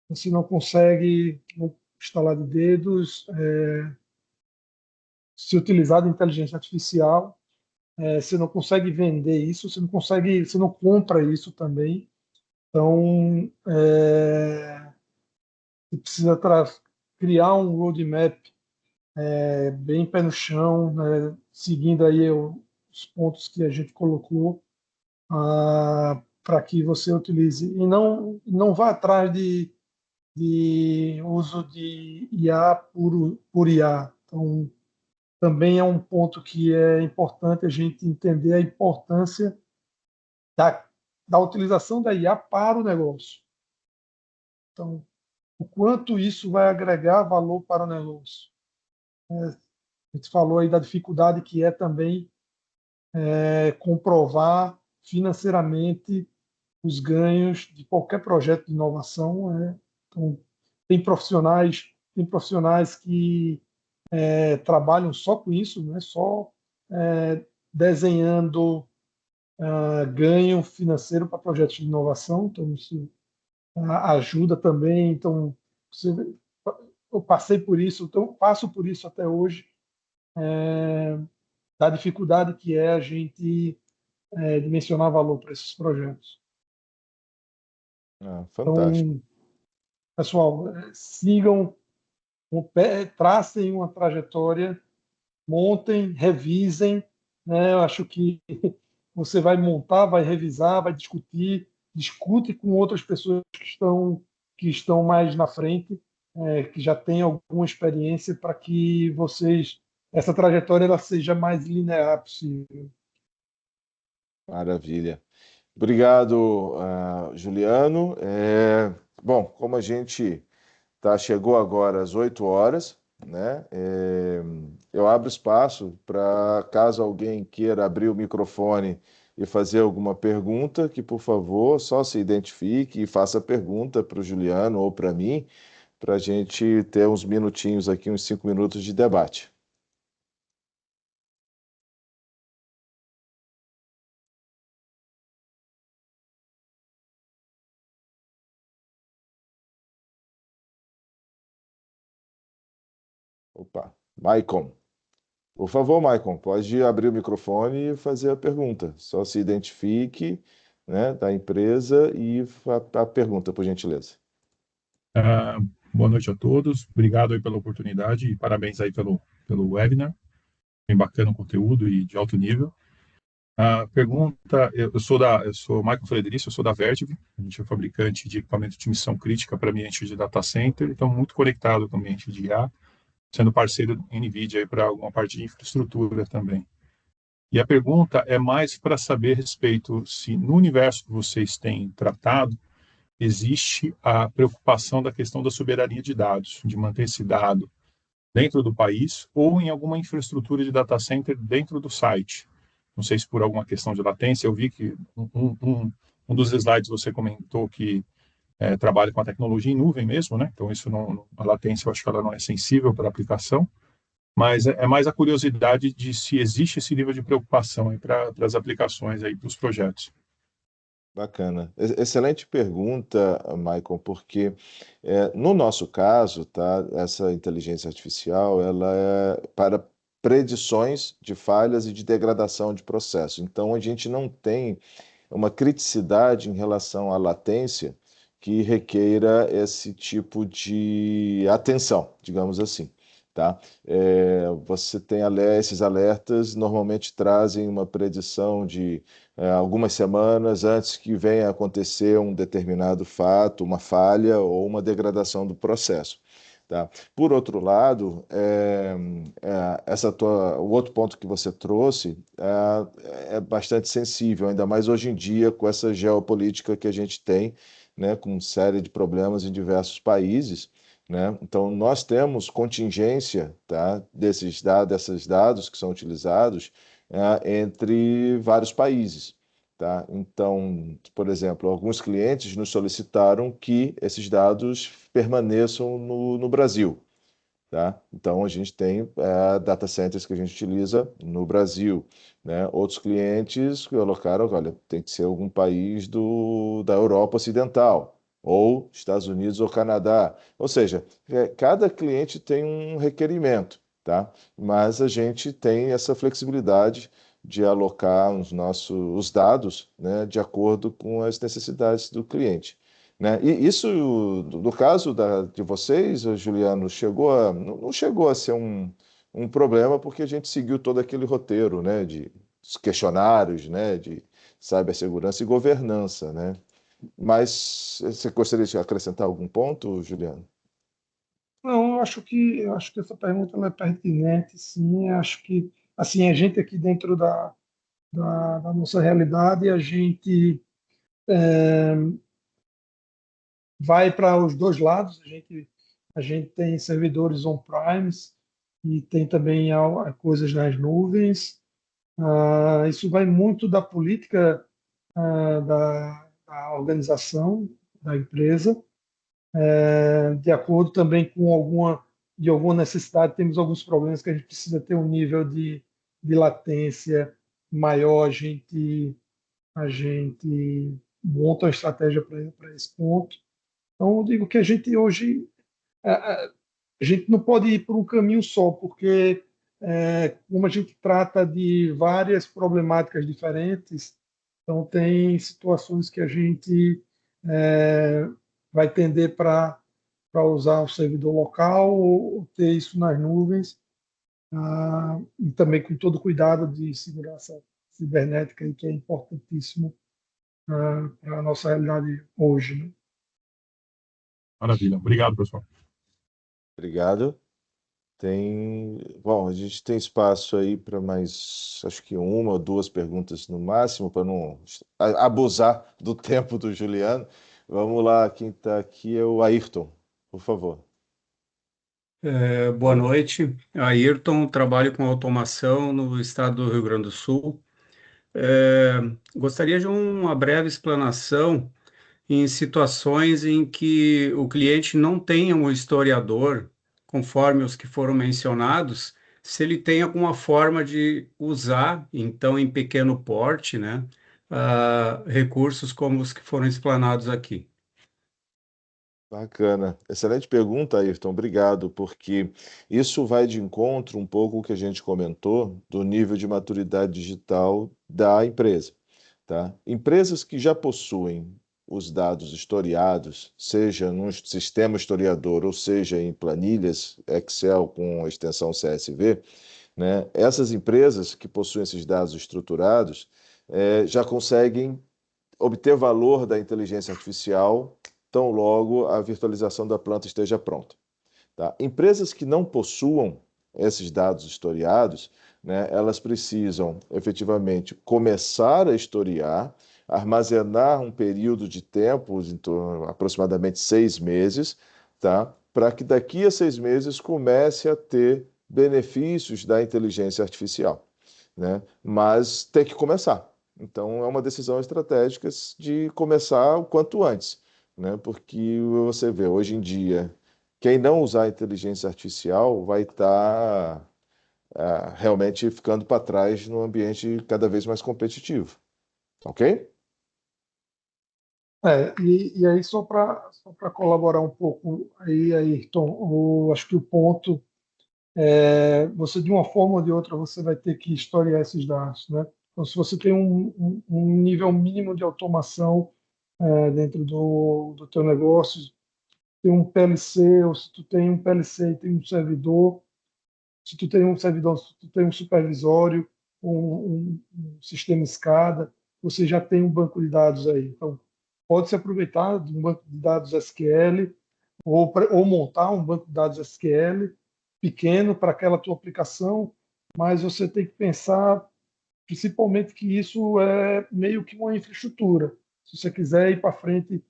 S3: Você não consegue, no estalar de dedos, se utilizar de inteligência artificial. Você não consegue vender isso, você não consegue, você não compra isso também. Então, você precisa criar um roadmap bem pé no chão, né, seguindo aí os pontos que a gente colocou, para que você utilize e não vá atrás de uso de IA por IA. Então, também é um ponto que é importante a gente entender a importância da, da utilização da IA para o negócio. Então, o quanto isso vai agregar valor para o negócio. A gente falou aí da dificuldade que é também comprovar financeiramente os ganhos de qualquer projeto de inovação. Então, tem profissionais que trabalham só com isso, né? Só desenhando ganho financeiro para projetos de inovação. Então, isso ajuda também. Então, você, eu passei por isso, então passo por isso até hoje, da dificuldade que é a gente dimensionar valor para esses projetos.
S1: Ah, fantástico.
S3: Então, pessoal, sigam, tracem uma trajetória, montem, revisem, né? Eu acho que você vai montar, vai revisar, vai discutir, discute com outras pessoas que estão mais na frente, que já têm alguma experiência para que essa trajetória ela seja mais linear possível.
S1: Maravilha. Obrigado, Juliano. Bom, como a gente chegou agora às 8 horas, né? Eu abro espaço para caso alguém queira abrir o microfone e fazer alguma pergunta, que por favor só se identifique e faça a pergunta para o Juliano ou para mim, para a gente ter uns minutinhos aqui, uns 5 minutos de debate. Opa, Maicon. Por favor, Maicon, pode abrir o microfone e fazer a pergunta. Só se identifique, né, da empresa e a pergunta, por gentileza.
S4: Ah, boa noite a todos. Obrigado aí pela oportunidade e parabéns aí pelo webinar. Bem bacana o conteúdo e de alto nível. A pergunta, eu sou Michael Frederico, eu sou da Vertiv. A gente é fabricante de equipamento de missão crítica para ambiente de data center, então muito conectado com o ambiente de IA, sendo parceiro NVIDIA aí para alguma parte de infraestrutura também. E a pergunta é mais para saber a respeito se no universo que vocês têm tratado, existe a preocupação da questão da soberania de dados, de manter esse dado dentro do país ou em alguma infraestrutura de data center dentro do site. Não sei se por alguma questão de latência, eu vi que um dos slides você comentou que trabalha com a tecnologia em nuvem mesmo, né? Então isso a latência eu acho que ela não é sensível para a aplicação, mas é mais a curiosidade de se existe esse nível de preocupação aí para as aplicações aí para os projetos.
S1: Bacana. Excelente pergunta, Michael, porque no nosso caso, tá, essa inteligência artificial, ela é para predições de falhas e de degradação de processo. Então, a gente não tem uma criticidade em relação à latência que requeira esse tipo de atenção, digamos assim. tá? Você tem esses alertas normalmente trazem uma predição de algumas semanas antes que venha a acontecer um determinado fato, uma falha ou uma degradação do processo. Tá? Por outro lado, o outro ponto que você trouxe é bastante sensível, ainda mais hoje em dia com essa geopolítica que a gente tem, né, com série de problemas em diversos países, né? Então, nós temos contingência, tá, desses dados que são utilizados entre vários países. Tá? Então, por exemplo, alguns clientes nos solicitaram que esses dados permaneçam no Brasil. Tá? Então, a gente tem data centers que a gente utiliza no Brasil. Né? Outros clientes colocaram, olha, tem que ser algum país da Europa Ocidental, ou Estados Unidos ou Canadá. Ou seja, cada cliente tem um requerimento, tá? Mas a gente tem essa flexibilidade de alocar os dados, né, de acordo com as necessidades do cliente. Né? E isso, no caso de vocês, Juliano, não chegou a ser um problema porque a gente seguiu todo aquele roteiro, né, de questionários, né, de cibersegurança e governança, né? Mas você gostaria de acrescentar algum ponto, Juliano?
S3: Não, eu acho que essa pergunta ela é pertinente, sim. Eu acho que assim a gente aqui dentro da nossa realidade, a gente vai para os dois lados. A gente tem servidores on-premise e tem também coisas nas nuvens. Isso vai muito da política da organização da empresa, de acordo também com alguma necessidade. Temos alguns problemas que a gente precisa ter um nível de latência maior. A gente monta uma estratégia para esse ponto. Então, eu digo que a gente hoje a gente não pode ir por um caminho só, porque como a gente trata de várias problemáticas diferentes, então tem situações que a gente é, vai tender para usar o servidor local ou ter isso nas nuvens, e também com todo o cuidado de segurança cibernética, aí, que é importantíssimo para a nossa realidade hoje, né?
S4: Maravilha. Obrigado, pessoal.
S1: Obrigado. Bom, a gente tem espaço aí para mais, acho que uma ou duas perguntas no máximo, para não abusar do tempo do Juliano. Vamos lá, quem está aqui é o Ayrton, por favor.
S5: Boa noite, Ayrton, trabalho com automação no estado do Rio Grande do Sul. Gostaria de uma breve explanação em situações em que o cliente não tenha um historiador, conforme os que foram mencionados, se ele tem alguma forma de usar, então, em pequeno porte, né, recursos como os que foram explanados aqui.
S1: Bacana. Excelente pergunta, Ayrton. Obrigado, porque isso vai de encontro um pouco o que a gente comentou do nível de maturidade digital da empresa, tá? Empresas que já possuem os dados historiados, seja num sistema historiador ou seja em planilhas Excel com a extensão CSV, né? Essas empresas que possuem esses dados estruturados já conseguem obter valor da inteligência artificial tão logo a virtualização da planta esteja pronta. Tá? Empresas que não possuam esses dados historiados, né, elas precisam efetivamente começar a historiar, armazenar um período de tempo, aproximadamente 6 meses, tá, para que daqui a 6 meses comece a ter benefícios da inteligência artificial. Né? Mas tem que começar. Então, é uma decisão estratégica de começar o quanto antes, né? Porque você vê, hoje em dia, quem não usar a inteligência artificial vai estar realmente ficando para trás no ambiente cada vez mais competitivo. Ok?
S3: E aí, só para colaborar um pouco, aí, Ayrton, acho que o ponto você, de uma forma ou de outra, você vai ter que historiar esses dados, né? Então, se você tem um nível mínimo de automação dentro do teu negócio, tem um PLC, ou se tu tem um PLC e tem um servidor, Se tu tem um servidor, se tu tem um supervisório, um sistema SCADA, você já tem um banco de dados aí. Então, pode se aproveitar de um banco de dados SQL ou montar um banco de dados SQL pequeno para aquela tua aplicação, mas você tem que pensar principalmente que isso é meio que uma infraestrutura. Se você quiser ir para frente,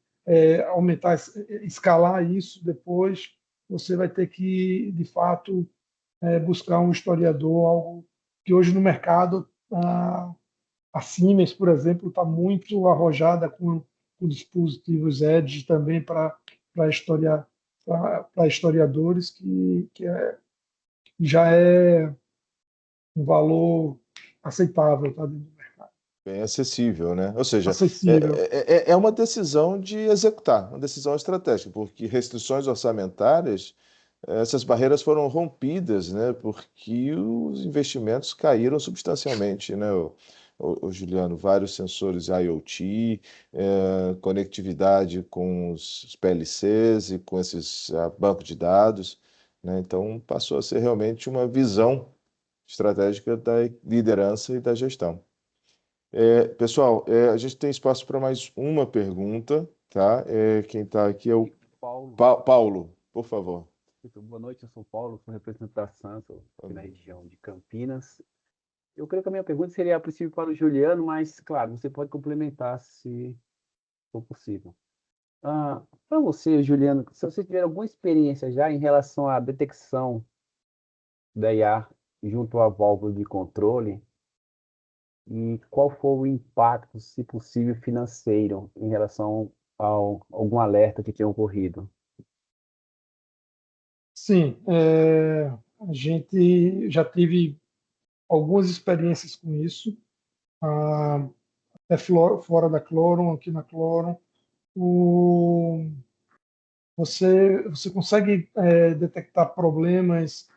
S3: aumentar, escalar isso depois, você vai ter que, de fato, buscar um historiador, algo que hoje no mercado, a Siemens, por exemplo, está muito arrojada com dispositivos Edge também para historiar, para historiadores, já é um valor aceitável, tá, dentro do mercado.
S1: Bem acessível, né? Ou seja,
S3: Acessível.
S1: é uma decisão de executar, uma decisão estratégica, porque restrições orçamentárias, essas barreiras foram rompidas, né? Porque os investimentos caíram substancialmente, né? O Juliano, vários sensores IoT, conectividade com os PLCs e com esses bancos de dados, né? Então passou a ser realmente uma visão estratégica da liderança e da gestão. Pessoal, a gente tem espaço para mais uma pergunta, tá? Quem está aqui é o
S6: Paulo,
S1: Paulo, por favor.
S6: muito boa noite, eu sou o Paulo, sou representante da Samsung aqui na região de Campinas. Eu creio que a minha pergunta seria a princípio para o Juliano, mas, claro, você pode complementar se for possível. Para você, Juliano, se você tiver alguma experiência já em relação à detecção da IA junto à válvula de controle, e qual foi o impacto, se possível, financeiro em relação a algum alerta que tenha ocorrido?
S3: Sim, a gente já teve algumas experiências com isso, ah, até fora da Cloron, aqui na Cloron. O, você consegue detectar problemas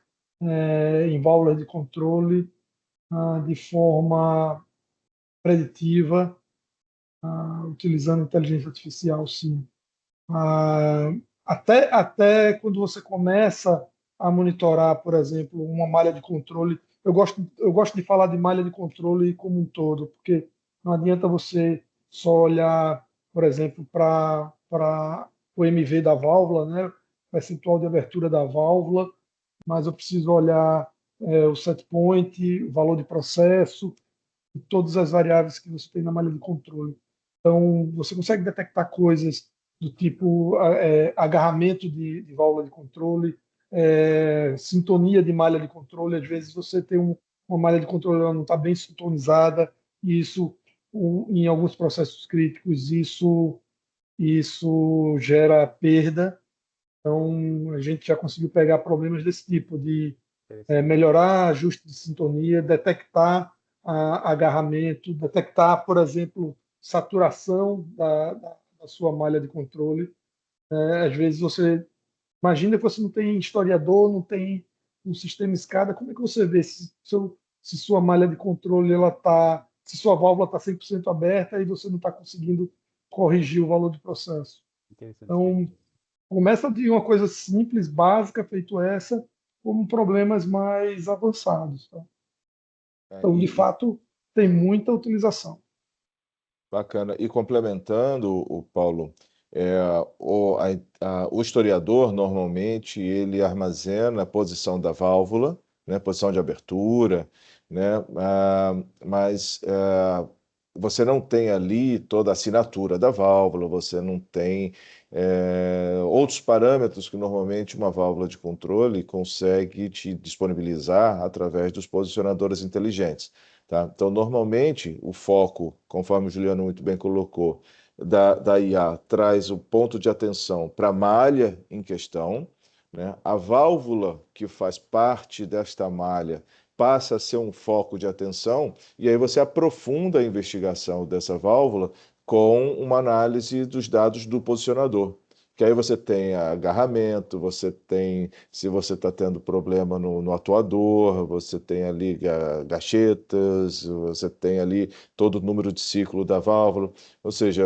S3: em válvulas de controle de forma preditiva, utilizando inteligência artificial, sim. Ah, até quando você começa a monitorar, por exemplo, uma malha de controle, eu gosto de falar de malha de controle como um todo, porque não adianta você só olhar, por exemplo, para o MV da válvula, né, o percentual de abertura da válvula, mas eu preciso olhar o set point, o valor de processo, e todas as variáveis que você tem na malha de controle. Então, você consegue detectar coisas do tipo agarramento de válvula de controle, sintonia de malha de controle. Às vezes você tem uma malha de controle que não está bem sintonizada, e isso, em alguns processos críticos, isso gera perda. Então, a gente já conseguiu pegar problemas desse tipo, de melhorar ajuste de sintonia, detectar agarramento, detectar, por exemplo, saturação da sua malha de controle. Às vezes você imagina que você não tem historiador, não tem um sistema SCADA, como é que você vê se sua malha de controle se sua válvula está 100% aberta e você não está conseguindo corrigir o valor de processo?
S6: Interessante.
S3: Então, começa de uma coisa simples, básica, feito essa, como problemas mais avançados. Tá?
S1: É,
S3: Então, de fato, tem muita utilização.
S1: Bacana. E complementando, o Paulo, é, o historiador, normalmente, ele armazena a posição da válvula, né, posição de abertura, né, mas você não tem ali toda a assinatura da válvula, você não tem outros parâmetros que normalmente uma válvula de controle consegue te disponibilizar através dos posicionadores inteligentes. Tá? Então, normalmente, o foco, conforme o Juliano muito bem colocou, da IA traz o ponto de atenção para a malha em questão, né? A válvula que faz parte desta malha passa a ser um foco de atenção, e aí você aprofunda a investigação dessa válvula com uma análise dos dados do posicionador. Que aí você tem agarramento, você tem, se você está tendo problema no atuador, você tem ali gachetas, você tem ali todo o número de ciclo da válvula, ou seja,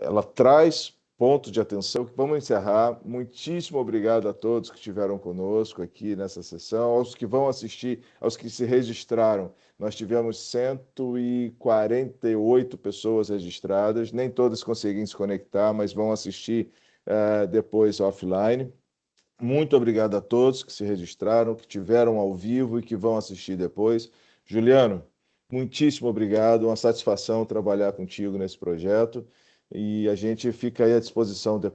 S1: ela traz ponto de atenção. Vamos encerrar. Muitíssimo obrigado a todos que estiveram conosco aqui nessa sessão, aos que vão assistir, aos que se registraram. Nós tivemos 148 pessoas registradas, nem todas conseguem se conectar, mas vão assistir depois offline. Muito obrigado a todos que se registraram, que tiveram ao vivo e que vão assistir depois. Juliano, muitíssimo obrigado, uma satisfação trabalhar contigo nesse projeto e a gente fica aí à disposição depois.